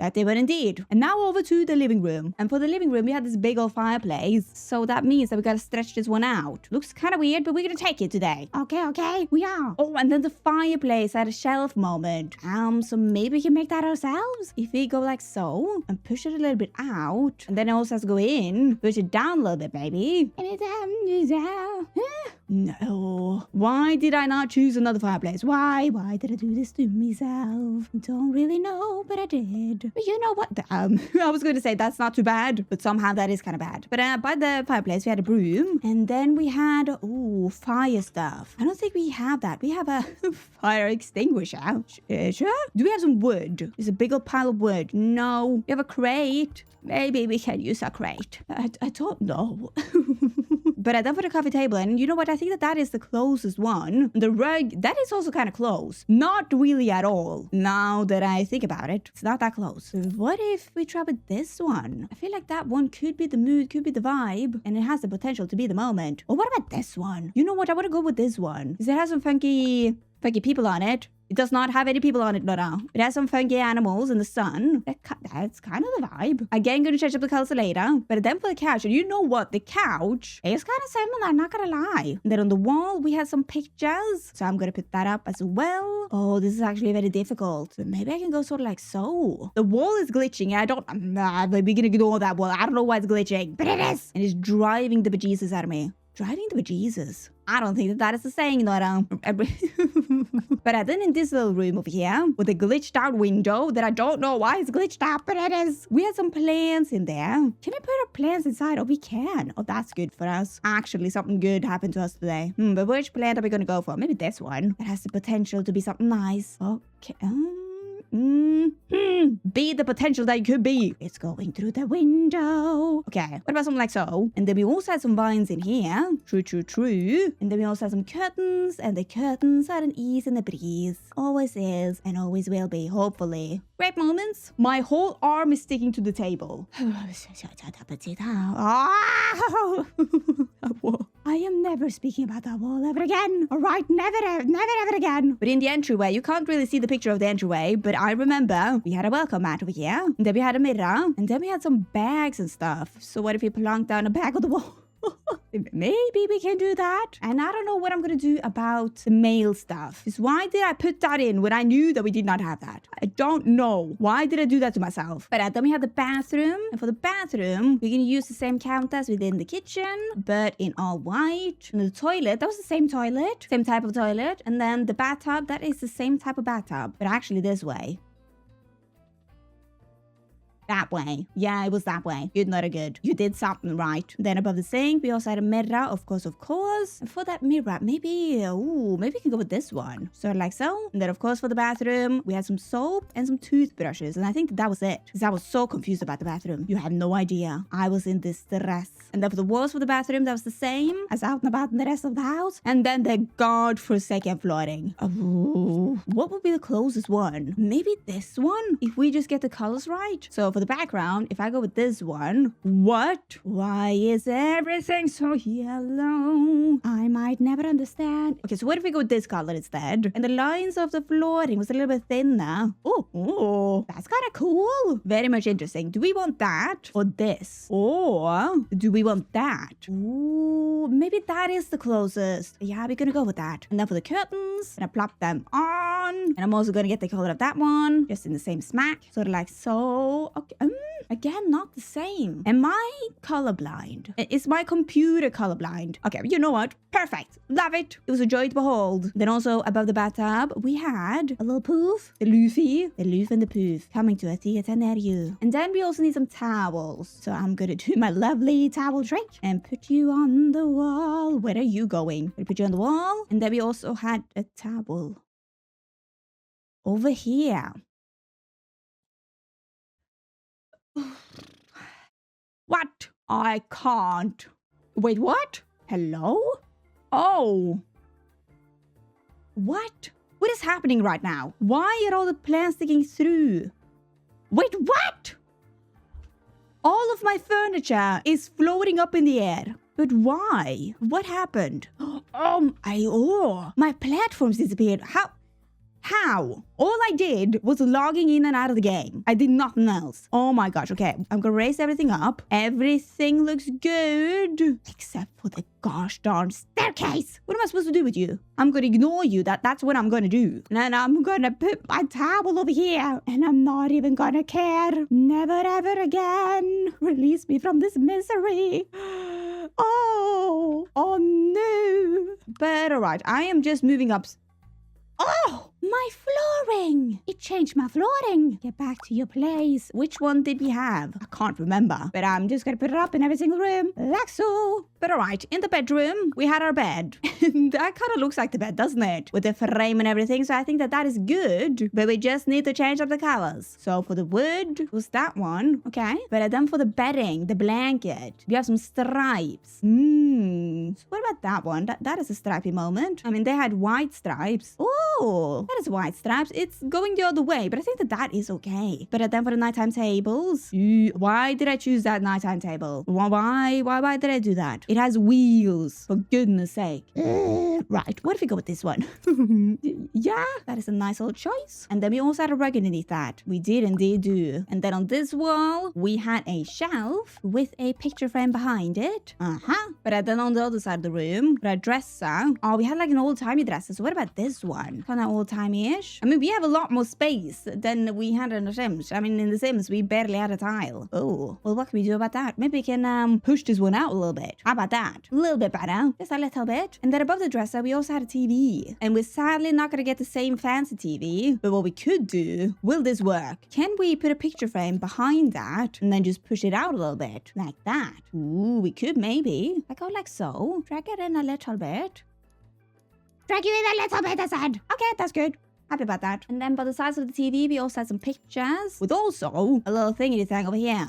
That they were indeed. And now over to the living room. And for the living room, we had this big old fireplace. So that means that we gotta stretch this one out. Looks kind of weird, but we're gonna take it today. Okay, we are. Oh, and then the fireplace had a shelf moment. So maybe we can make that ourselves? If we go like so, and push it a little bit out, and then it also has to go in, push it down a little bit, maybe. No. Why did I not choose another fireplace? Why did I do this to myself? Don't really know, but I did. But you know what? I was going to say that's not too bad, but somehow that is kind of bad. But by the fireplace, we had a broom, and then we had, fire stuff. I don't think we have that. We have a fire extinguisher. Sure? Do we have some wood? There's a big old pile of wood. No. We have a crate. Maybe we can use a crate. I don't know. But I done for the coffee table, and you know what? I think that is the closest one. The rug, that is also kind of close. Not really at all. Now that I think about it, it's not that close. What if we try with this one? I feel like that one could be the mood, could be the vibe, and it has the potential to be the moment. Or what about this one? You know what? I want to go with this one because it has some funky people on it. It does not have any people on it, Nora. It has some funky animals in the sun. That's kind of the vibe. Again, going to change up the colors later. But then for the couch, and you know what? The couch is kind of similar, not gonna lie. And then on the wall, we have some pictures. So I'm going to put that up as well. Oh, this is actually very difficult. So maybe I can go sort of like so. The wall is glitching. We're going to ignore that wall. I don't know why it's glitching, but it is. And it's driving the bejesus out of me. Driving the bejesus. I don't think that is the saying, Nora. But then in this little room over here, with a glitched out window that I don't know why it's glitched out, but it is. We had some plants in there. Can we put our plants inside? Oh, we can. Oh, that's good for us. Actually, something good happened to us today. But which plant are we going to go for? Maybe this one. It has the potential to be something nice. Okay. Be the potential that it could be. It's going through the window. Okay, what about something like so? And then we also had some vines in here. True. And then we also had some curtains, and the curtains are an ease in the breeze. Always is, and always will be, hopefully. Great moments. My whole arm is sticking to the table. I am never speaking about that wall ever again. All right, never ever again. But in the entryway, you can't really see the picture of the entryway, but I remember we had a welcome mat over here, and then we had a mirror, and then we had some bags and stuff. So what if we plunk down a bag on the wall? Maybe we can do that. And I don't know what I'm going to do about the male stuff. Because why did I put that in when I knew that we did not have that? I don't know. Why did I do that to myself? But then we have the bathroom. And for the bathroom, we're going to use the same count as within the kitchen, but in all white. And the toilet, that was the same toilet. Same type of toilet. And then the bathtub, that is the same type of bathtub, but actually this way. That way. Yeah, it was that way. Good, not a good. You did something right. Then above the sink, we also had a mirror, of course. And for that mirror, maybe we can go with this one. So like so. And then, of course, for the bathroom, we had some soap and some toothbrushes. And I think that was it. Because I was so confused about the bathroom. You have no idea. I was in distress. And then for the walls for the bathroom, that was the same as out and about in the rest of the house. And then the godforsaken flooring. What would be the closest one? Maybe this one? If we just get the colors right. So for the background, if I go with this one, what? Why is everything so yellow? I might never understand. Okay, so what if we go with this color instead? And the lines of the flooring was a little bit thinner. Oh, that's kind of cool. Very much interesting. Do we want that or this? Or do we want that? Ooh, maybe that is the closest. Yeah, we're gonna go with that. And then for the curtains, I'm gonna plop them on. And I'm also gonna get the color of that one, just in the same smack. Sort of like so. Okay. Again, not the same. Am I colorblind? Is my computer colorblind? Okay, you know what? Perfect. Love it. It was a joy to behold. Then also above the bathtub, we had a little poof. The Luffy. The Loof and the poof coming to a theater near you. And then we also need some towels. So I'm gonna do my lovely towel trick and put you on the wall. Where are you going? We put you on the wall. And then we also had a towel over here. What? I can't. Wait, what? Hello? Oh. What? What is happening right now? Why are all the plants sticking through? Wait, what? All of my furniture is floating up in the air. But why? What happened? My platforms disappeared. How? How? All I did was logging in and out of the game. I did nothing else. Oh my gosh. Okay, I'm gonna raise everything up. Everything looks good. Except for the gosh darn staircase. What am I supposed to do with you? I'm gonna ignore you. That's what I'm gonna do. And I'm gonna put my towel over here. And I'm not even gonna care. Never ever again. Release me from this misery. Oh no. But alright, I am just moving up. Oh, my flooring. It changed my flooring. Get back to your place. Which one did we have? I can't remember, but I'm just gonna put it up in every single room. Like so. But alright, in the bedroom, we had our bed. That kind of looks like the bed, doesn't it? With the frame and everything, so I think that is good. But we just need to change up the colors. So for the wood, was that one. Okay. But then for the bedding, the blanket, we have some stripes. So what about that one? That is a stripy moment. I mean, they had white stripes. Oh, that is white stripes. It's going the other way, but I think that is okay. But then for the nighttime tables, why did I choose that nighttime table? Why did I do that? It has wheels, for goodness sake. Right, what if we go with this one? Yeah, that is a nice old choice. And then we also had a rug underneath that. We did indeed do. And then on this wall, we had a shelf with a picture frame behind it. But then on the other side of the room, a dresser. Oh, we had like an old-timey dresser. So what about this one? Kind of old-timey-ish. I mean, we have a lot more space than we had in the Sims. I mean, in the Sims, we barely had a tile. Oh, well, what can we do about that? Maybe we can push this one out a little bit. How about that? A little bit better. Just a little bit. And then above the dresser, we also had a TV. And we're sadly not going to get the same fancy TV. But what we could do, will this work? Can we put a picture frame behind that and then just push it out a little bit? Like that. Ooh, we could maybe. I go like so. Drag it in a little bit. Drag you in a little bit, I said. Okay, that's good. Happy about that. And then by the sides of the TV, we also had some pictures with also a little thingy thing over here.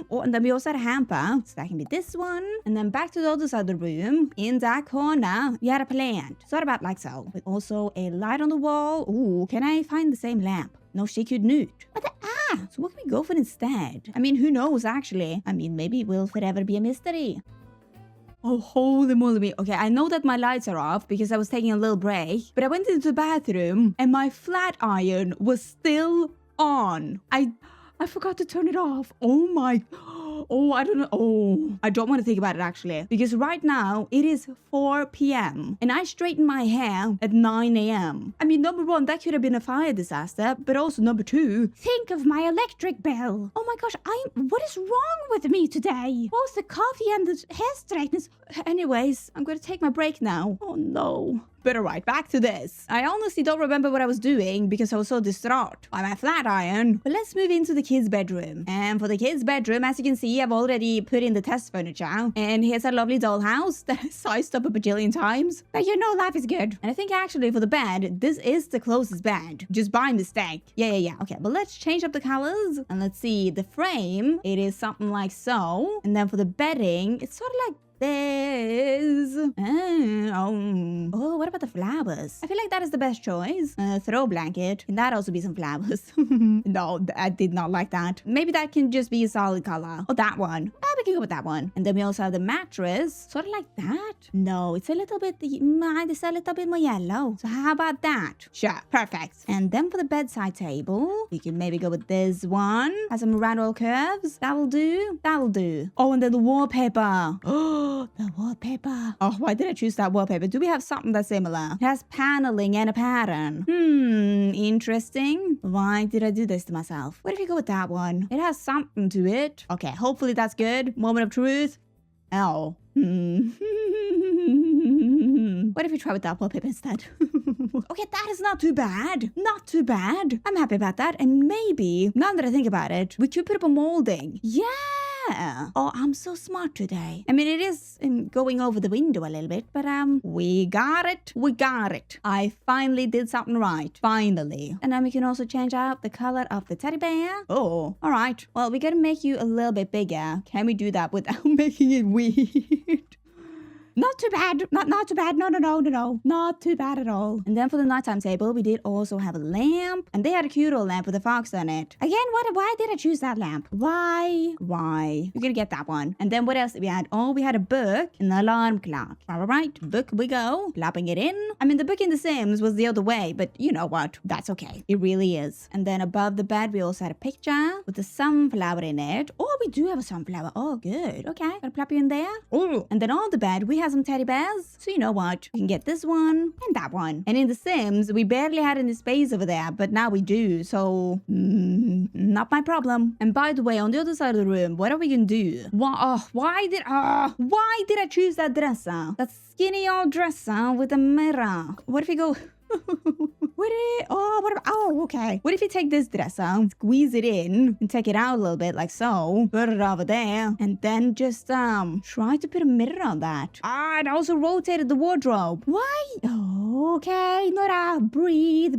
Oh, and then we also had a hamper. So that can be this one. And then back to the other side of the room, in that corner, we had a plant. Sort of about like so. With also a light on the wall. Ooh, can I find the same lamp? No, she could not. So what can we go for instead? I mean, who knows, actually? I mean, maybe it will forever be a mystery. Oh, holy moly. Okay, I know that my lights are off because I was taking a little break, but I went into the bathroom and my flat iron was still on. I forgot to turn it off. Oh my... Oh, I don't know. Oh, I don't want to think about it actually. Because right now, it is 4 p.m. and I straightened my hair at 9 a.m. I mean, number one, that could have been a fire disaster. But also number two, think of my electric bill. Oh my gosh, what is wrong with me today? Both the coffee and the hair straighteners. Anyways, I'm going to take my break now. Oh no. But alright, back to this. I honestly don't remember what I was doing because I was so distraught by my flat iron. But let's move into the kids' bedroom. And for the kids' bedroom, as you can see, I've already put in the test furniture. And here's a lovely dollhouse that I sized up a bajillion times. But you know, life is good. And I think actually for the bed, this is the closest bed. Just by mistake. Yeah. Okay, but let's change up the colors. And let's see, the frame, it is something like so. And then for the bedding, it's sort of like this. Oh, what about the flowers? I feel like that is the best choice. Throw blanket. Can that also be some flowers? No, I did not like that. Maybe that can just be a solid color. Or that one. We can go with that one. And then we also have the mattress. Sort of like that. No, it's a little bit more yellow. So how about that? Sure, perfect. And then for the bedside table, we can maybe go with this one. Has some round roll curves. That'll do. Oh, and then the wallpaper. Oh, the wallpaper. Oh, why did I choose that wallpaper? Do we have something that's similar? It has paneling and a pattern. Interesting. Why did I do this to myself? What if you go with that one? It has something to it. Okay, hopefully that's good. Moment of truth. Oh. What if we try with that wallpaper instead? Okay, that is not too bad. Not too bad. I'm happy about that. And maybe, now that I think about it, we could put up a molding. Yeah. Oh, I'm so smart today. I mean, it is going over the window a little bit, but we got it. I finally did something right. Finally. And then we can also change out the color of the teddy bear. Oh, all right. Well, we gotta make you a little bit bigger. Can we do that without making it weird? Not too bad. Not too bad. No. Not too bad at all. And then for the nighttime table, we did also have a lamp. And they had a cute old lamp with a fox on it. Again, why did I choose that lamp? Why? We're gonna get that one. And then what else did we had? Oh, we had a book and an alarm clock. All right, book we go. Plopping it in. I mean, the book in The Sims was the other way, but you know what? That's okay. It really is. And then above the bed, we also had a picture with a sunflower in it. Oh, we do have a sunflower. Oh, good. Okay, gotta plop you in there. Oh, and then on the bed, we have some teddy bears. So you know what? We can get this one and that one. And in The Sims, we barely had any space over there, but now we do. So, not my problem. And by the way, on the other side of the room, what are we gonna do? Why did I choose that dresser? That skinny old dresser with a mirror. What if we go... okay. What if you take this dresser, squeeze it in, and take it out a little bit like so, put it over there, and then just try to put a mirror on that. And also rotated the wardrobe. Why? Okay, Nora, breathe.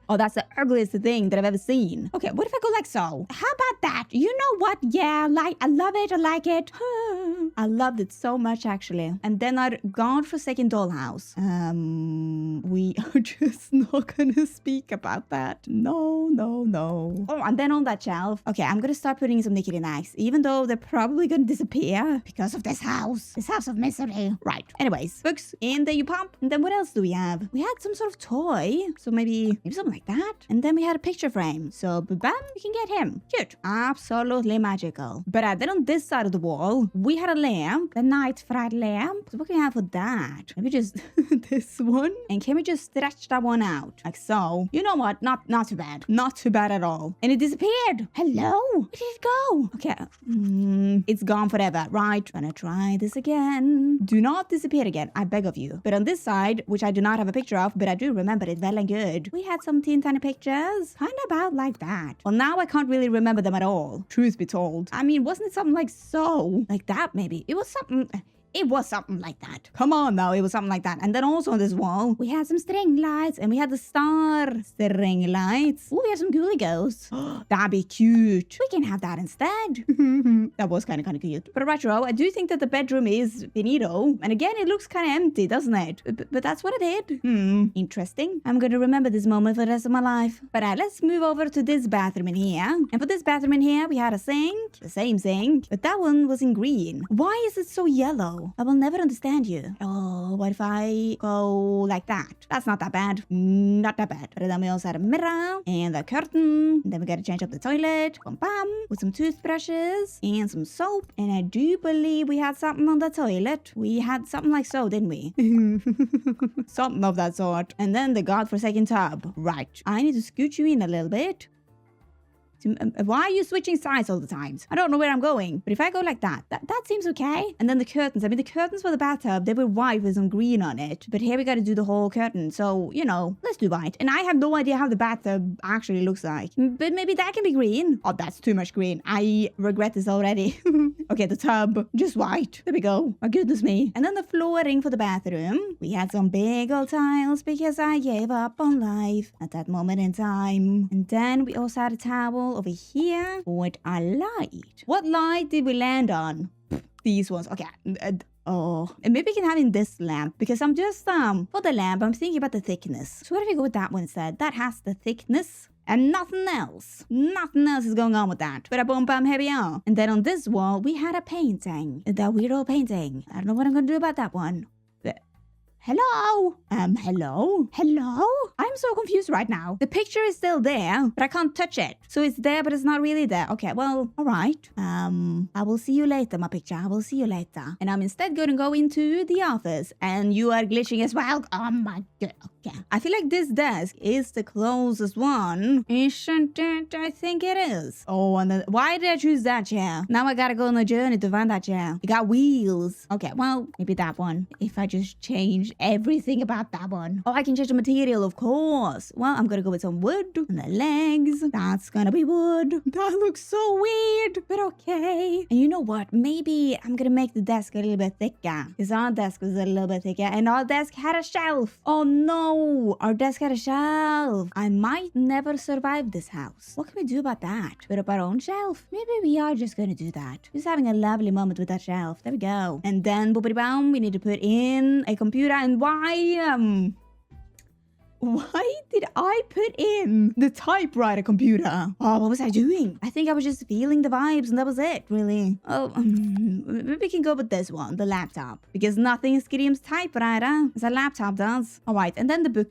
Oh, that's the ugliest thing that I've ever seen. Okay, what if I go like so? How about that? You know what? Yeah, I love it. I like it. I loved it so much, actually. And then our godforsaken dollhouse. We are just not gonna speak about that. No. Oh, and then on that shelf. Okay, I'm gonna start putting some knickety knacks, even though they're probably gonna disappear because of this house. This house of misery. Right. Anyways, books in there you pump. And then what else do we have? We had some sort of toy. So maybe something like that. And then we had a picture frame. So bam, you can get him. Cute. Absolutely magical. But then on this side of the wall, we had a lamp. The night fright lamp. So what can we have for that? Maybe just this one. And can we just stretch that one out? Like so. You know what? Not too bad. Not too bad at all. And it disappeared. Hello? Where did it go? Okay. It's gone forever. Right. Gonna try this again. Do not disappear again. I beg of you. But on this side, which I do not have a picture of, but I do remember it well and good, we had some tiny pictures. Kind of about like that. Well, now I can't really remember them at all. Truth be told. I mean, wasn't it something like so? Like that, maybe. It was something... It was something like that. Come on now, it was something like that. And then also on this wall, we had some string lights and we had the star string lights. Oh, we have some ghoulie ghosts. That'd be cute. We can have that instead. That was kind of cute. But retro, I do think that the bedroom is finito. And again, it looks kind of empty, doesn't it? But that's what it did. Interesting. I'm going to remember this moment for the rest of my life. But let's move over to this bathroom in here. And for this bathroom in here, we had a sink. The same sink. But that one was in green. Why is it so yellow? I will never understand you. Oh, what if I go like that? That's not that bad. Not that bad. But then we also had a mirror and a curtain. And then we got to change up the toilet. Bam, bam. With some toothbrushes and some soap. And I do believe we had something on the toilet. We had something like so, didn't we? Something of that sort. And then the godforsaken tub. Right. I need to scoot you in a little bit. Why are you switching sides all the time? I don't know where I'm going. But if I go like that seems okay. And then the curtains. I mean, the curtains for the bathtub, they were white with some green on it. But here we got to do the whole curtain. So, you know, let's do white. And I have no idea how the bathtub actually looks like. But maybe that can be green. Oh, that's too much green. I regret this already. Okay, the tub, just white. There we go. Oh, goodness me. And then the flooring for the bathroom. We had some big old tiles because I gave up on life at that moment in time. And then we also had a towel over here with a light. What light did we land on? These ones. Okay. And maybe we can have in this lamp because I'm just for the lamp I'm thinking about the thickness. So what if we go with that one instead? That has the thickness and nothing else. Nothing else is going on with that. But boom, bam, here we are. And then on this wall we had a painting. That weird old painting. I don't know what I'm gonna do about that one. Hello? Hello? I'm so confused right now. The picture is still there, but I can't touch it. So it's there, but it's not really there. Okay, well, all right. I will see you later, my picture. I will see you later. And I'm instead going to go into the office. And you are glitching as well. Oh my God. Okay. I feel like this desk is the closest one. Isn't it? I think it is. Oh, and then why did I choose that chair? Now I gotta go on a journey to find that chair. It got wheels. Okay, well, maybe that one. If I just change everything about that one. Oh, I can change the material, of course. Well, I'm gonna go with some wood and the legs. That's gonna be wood. That looks so weird, but okay. And you know what? Maybe I'm gonna make the desk a little bit thicker, because our desk was a little bit thicker, and our desk had a shelf. Oh no, our desk had a shelf. I might never survive this house. What can we do about that? Put up our own shelf? Maybe we are just gonna do that. Just having a lovely moment with that shelf. There we go. And then, boopity boom, we need to put in a computer. And why did I put in the typewriter computer? Oh, what was I doing? I think I was just feeling the vibes and that was it, really. Oh, maybe we can go with this one, the laptop. Because nothing screams typewriter as a laptop does. All right, and then the book.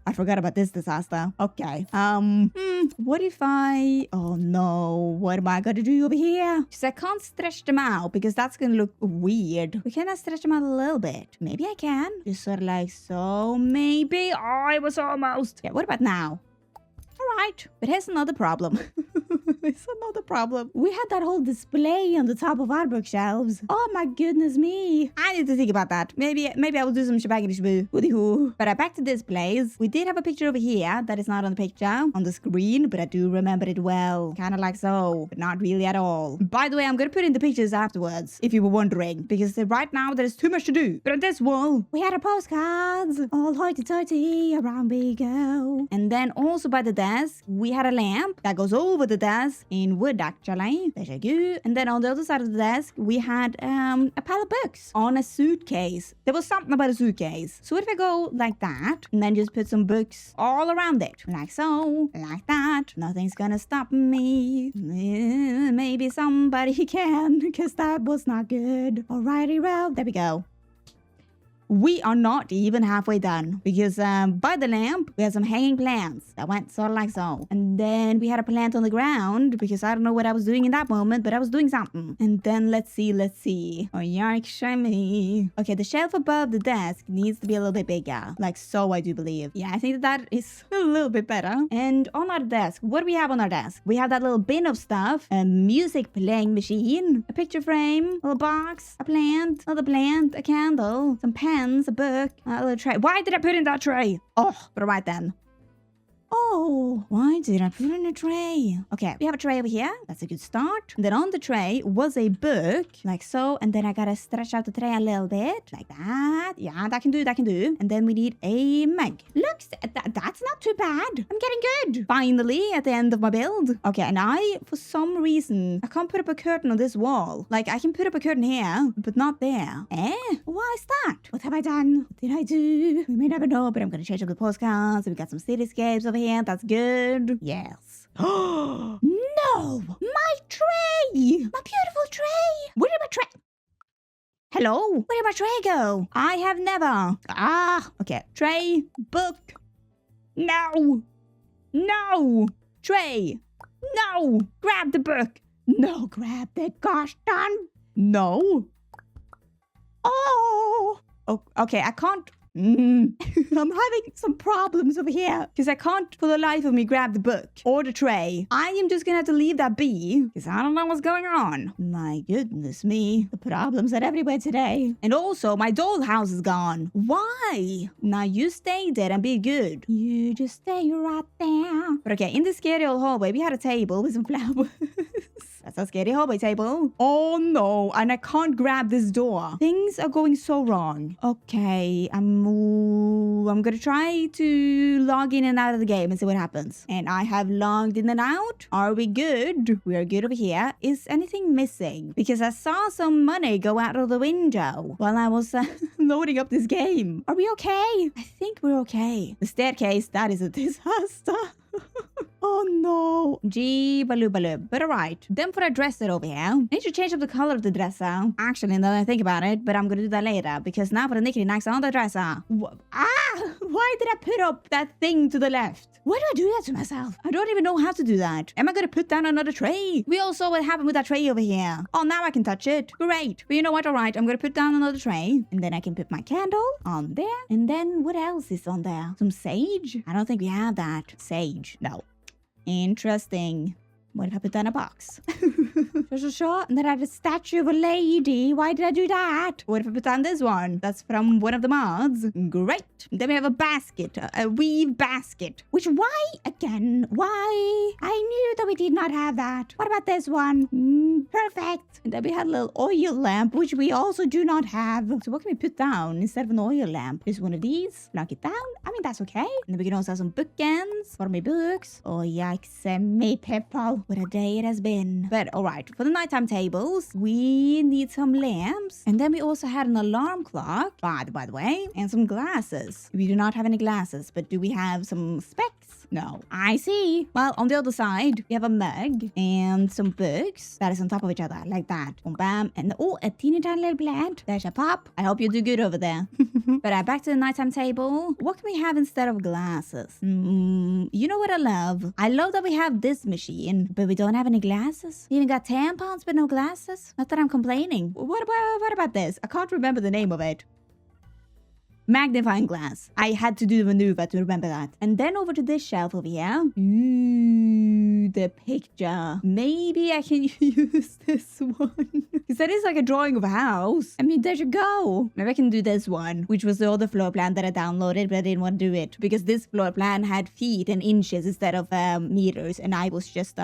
I forgot about this disaster. Okay. What if oh no, what am I gonna do over here? Because I can't stretch them out because that's gonna look weird. We cannot stretch them out a little bit. Maybe I can. Just sort of like so, maybe. Oh, it was almost. Okay, what about now? All right, but here's another problem. It's another problem. We had that whole display on the top of our bookshelves. Oh my goodness me. I need to think about that. Maybe I will do some shabaggity shboo. But back to displays. We did have a picture over here that is not on the picture on the screen, but I do remember it well. Kind of like so, but not really at all. By the way, I'm gonna put in the pictures afterwards, if you were wondering, because right now there's too much to do. But on this wall, we had our postcards. All hoity-toity, around we go. And then also by the desk, we had a lamp that goes over the desk in wood, actually. And then on the other side of the desk, we had a pile of books on a suitcase. There was something about a suitcase. So if I go like that, and then just put some books all around it, like so, like that, nothing's gonna stop me. Maybe somebody can, because that was not good. Alrighty, well, there we go. We are not even halfway done because by the lamp, we had some hanging plants that went sort of like so. And then we had a plant on the ground because I don't know what I was doing in that moment, but I was doing something. And then let's see. Oh, yikes, shimmy. Okay, the shelf above the desk needs to be a little bit bigger. Like so, I do believe. Yeah, I think that is a little bit better. And on our desk, what do we have on our desk? We have that little bin of stuff, a music playing machine, a picture frame, a little box, a plant, another plant, a candle, some pens, a book, a little tray. Why did I put in that tray? Oh, but right then. Oh, why did I put in a tray? Okay, we have a tray over here. That's a good start. And then on the tray was a book, like so. And then I gotta stretch out the tray a little bit, like that. Yeah, that can do. And then we need a mug. Look, that's not too bad. I'm getting good. Finally, at the end of my build. Okay, and for some reason, I can't put up a curtain on this wall. Like, I can put up a curtain here, but not there. Why is that? What have I done? What did I do? We may never know, but I'm gonna change up the postcards. We got some cityscapes over here. That's good. Yes. No! My tray! My beautiful tray! Where did my tray? Hello? Where did my tray go? I have never. Okay. Tray, book. No! Tray. No! Grab the book. No, grab the gosh darn. No. Oh, okay. I can't. I'm having some problems over here because I can't for the life of me grab the book or the tray. I am just gonna have to leave that be because I don't know what's going on. My goodness me, the problems are everywhere today. And also my dollhouse is gone. Why? Now you stay there and be good. You just stay right there. But okay, in the scary old hallway we had a table with some flowers. That's a scary hallway table. Oh no, and I can't grab this door. Things are going so wrong. Okay, I'm gonna try to log in and out of the game and see what happens. And I have logged in and out. Are we good? We are good over here. Is anything missing? Because I saw some money go out of the window while I was loading up this game. Are we okay? I think we're okay. The staircase, that is a disaster. Oh no. Gee, baloo. But alright. Then for a dresser over here, I need to change up the color of the dresser. Actually, now that I think about it, but I'm gonna do that later. Because now for the knickety-knacks on the dresser. Why did I put up that thing to the left? Why do I do that to myself? I don't even know how to do that. Am I gonna put down another tray? We all saw what happened with that tray over here. Oh, now I can touch it. Great. But you know what? Alright, I'm gonna put down another tray. And then I can put my candle on there. And then what else is on there? Some sage? I don't think we have that. Sage. No. Interesting. What if I put that in a box? Sure. And then I had a statue of a lady. Why did I do that? What if I put down this one? That's from one of the mods. Great. Then we have a basket, a weave basket. Which, why? Again, why? I knew that we did not have that. What about this one? Perfect. And then we had a little oil lamp, which we also do not have. So what can we put down instead of an oil lamp? Just one of these. Plunk it down. I mean, that's okay. And then we can also have some bookends for my books. Oh, yikes, me people. What a day it has been. But all right, for the nighttime tables, we need some lamps. And then we also had an alarm clock, by the way, and some glasses. We do not have any glasses, but do we have some specs? No. I see. Well, on the other side, we have a mug and some books that is on top of each other, like that. Boom, bam. And oh, a teeny tiny little plant. There's a pop. I hope you do good over there. But back to the nighttime table. What can we have instead of glasses? You know what I love? I love that we have this machine, but we don't have any glasses. We even got tampons, but no glasses. Not that I'm complaining. What about this? I can't remember the name of it. Magnifying glass. I had to do the maneuver to remember that. And then over to this shelf over here. Ooh, the picture. Maybe I can use this one. Because that is like a drawing of a house. I mean, there you go. Maybe I can do this one, which was the other floor plan that I downloaded, but I didn't want to do it. Because this floor plan had feet and inches instead of meters. And I was just...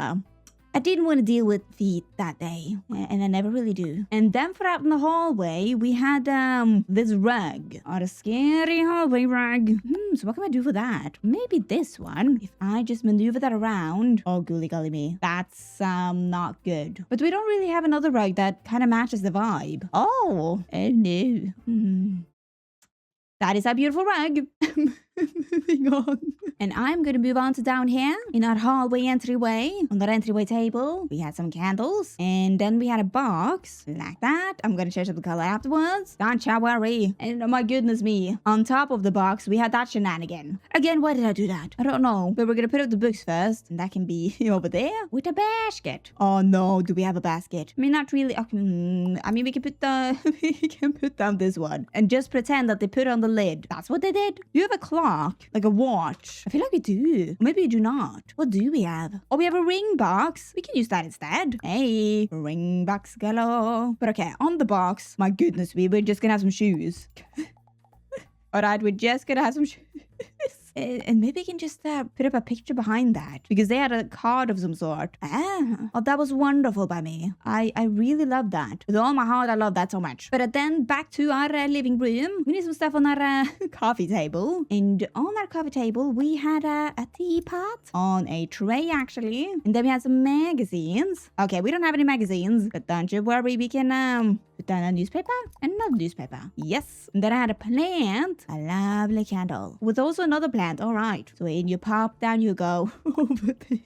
I didn't want to deal with feet that day, and I never really do. And then for out in the hallway, we had this rug, or a scary hallway rug. So what can I do for that? Maybe this one, if I just maneuver that around. Oh, golly golly me. That's not good. But we don't really have another rug that kind of matches the vibe. Oh no. That is a beautiful rug. Moving on. And I'm going to move on to down here in our hallway entryway. On that entryway table, we had some candles. And then we had a box like that. I'm going to change up the color afterwards. Don't you worry. And oh my goodness me. On top of the box, we had that shenanigan. Again, why did I do that? I don't know. But we're going to put up the books first. And that can be over there with a basket. Oh no, do we have a basket? I mean, not really. Okay. I mean, we can put we can put down this one. And just pretend that they put on the lid. That's what they did. You have a clock, like a watch. I feel like we do. Maybe we do not. What do we have? Oh, we have a ring box. We can use that instead. Hey, ring box galore. But okay, on the box, my goodness, we're just gonna have some shoes. All right, we're just gonna have some shoes. And maybe I can just put up a picture behind that because they had a card of some sort. Oh, that was wonderful by me. I really love that. With all my heart, I love that so much. But then back to our living room. We need some stuff on our coffee table. And on our coffee table, we had a teapot on a tray, actually. And then we had some magazines. Okay, we don't have any magazines, but don't you worry. We can put down a newspaper and another newspaper. Yes. And then I had a plant, a lovely candle with also another plant. All right. So in you pop, down you go. Over there.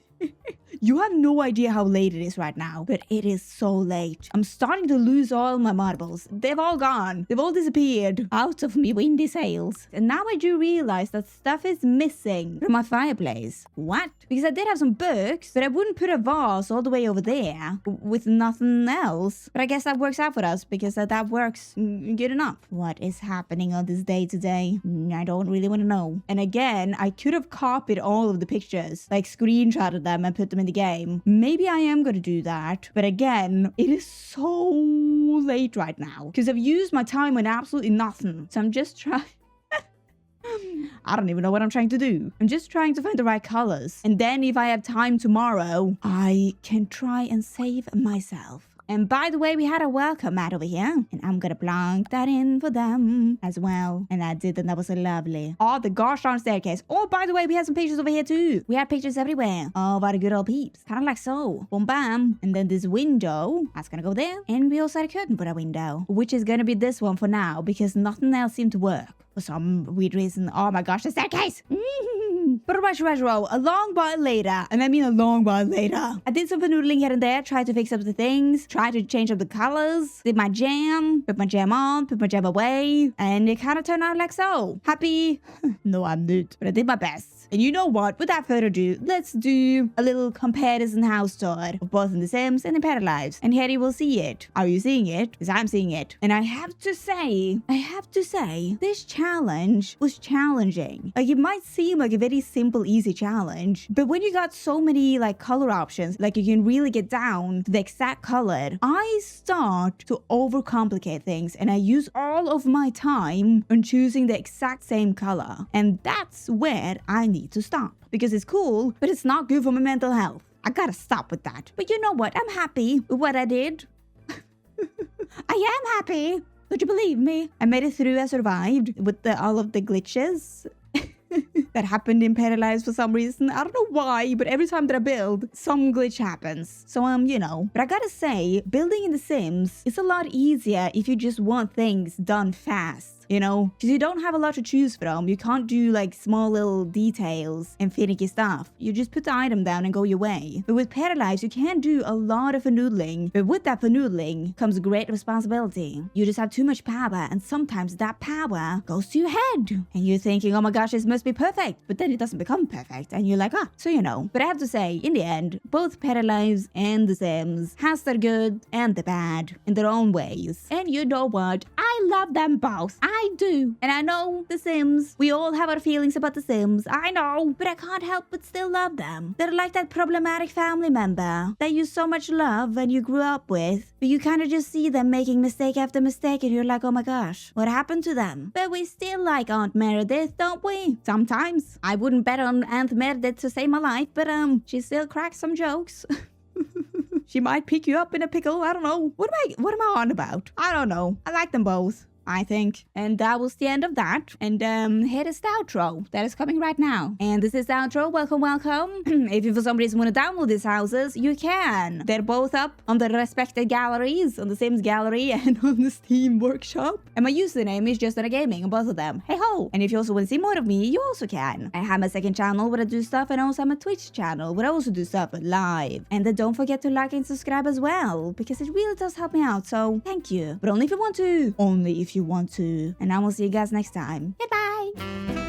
You have no idea how late it is right now, but it is so late. I'm starting to lose all my marbles. They've all gone. They've all disappeared out of me windy sails. And now I do realize that stuff is missing from my fireplace. What? Because I did have some books, but I wouldn't put a vase all the way over there with nothing else. But I guess that works out for us because that works good enough. What is happening on this day today? I don't really want to know. And again, I could have copied all of the pictures, like screenshotted them and put them in the game. Maybe I am going to do that. But again, it is so late right now because I've used my time on absolutely nothing. So I'm just trying. I don't even know what I'm trying to do. I'm just trying to find the right colors. And then if I have time tomorrow, I can try and save myself. And by the way, we had a welcome mat over here. And I'm gonna plonk that in for them as well. And I did, and that was so lovely. Oh, the gosh darn staircase. Oh, by the way, we had some pictures over here too. We had pictures everywhere. Oh, what a good old peeps. Kind of like so. Boom, bam. And then this window, that's gonna go there. And we also had a curtain for that window, which is gonna be this one for now because nothing else seemed to work for some weird reason. Oh my gosh, the staircase. But a long while later, and I mean a long while later, I did some noodling here and there, tried to fix up the things, tried to change up the colors, did my jam, put my jam on, put my jam away, and it kind of turned out like so. Happy? No, I'm not, but I did my best. And you know what? Without further ado, let's do a little comparison house tour of both in The Sims and in Paralives. And here you will see it. Are you seeing it? Because I'm seeing it. And I have to say, this challenge was challenging. Like, it might seem like a very simple, easy challenge, but when you got so many like color options, like you can really get down to the exact color, I start to overcomplicate things and I use all of my time on choosing the exact same color. And that's where I need to stop. Because it's cool, but it's not good for my mental health. I gotta stop with that. But you know what? I'm happy with what I did. I am happy. Would you believe me? I made it through. I survived with all of the glitches that happened in Paralives for some reason. I don't know why, but every time that I build, some glitch happens. So, you know. But I gotta say, building in The Sims is a lot easier if you just want things done fast. You know, because you don't have a lot to choose from. You can't do like small little details and finicky stuff. You just put the item down and go your way. But with Paralives, you can do a lot of noodling. But with that noodling comes great responsibility. You just have too much power, and sometimes that power goes to your head. And you're thinking, oh my gosh, this must be perfect. But then it doesn't become perfect. And you're like, so you know. But I have to say, in the end, both Paralives and The Sims has their good and the bad in their own ways. And you know what? I love them both. I do. And I know The Sims. We all have our feelings about The Sims. I know. But I can't help but still love them. They're like that problematic family member that you so much love and you grew up with. But you kind of just see them making mistake after mistake and you're like, oh my gosh, what happened to them? But we still like Aunt Meredith, don't we? Sometimes. I wouldn't bet on Aunt Meredith to save my life, but she still cracks some jokes. She might pick you up in a pickle. I don't know. What am I on about? I don't know. I like them both, I think. And that was the end of that. And here is the outro that is coming right now. And this is the outro. Welcome, welcome. If you for some reason want to download these houses, you can. They're both up on the respected galleries, on the Sims gallery and on the Steam workshop. And my username is JustNoraGaming on both of them. Hey ho! And if you also want to see more of me, you also can. I have my second channel where I do stuff, and also have my Twitch channel where I also do stuff live. And then don't forget to like and subscribe as well, because it really does help me out. So thank you. But only if you want to. Only if you want to. And I will see you guys next time. Goodbye!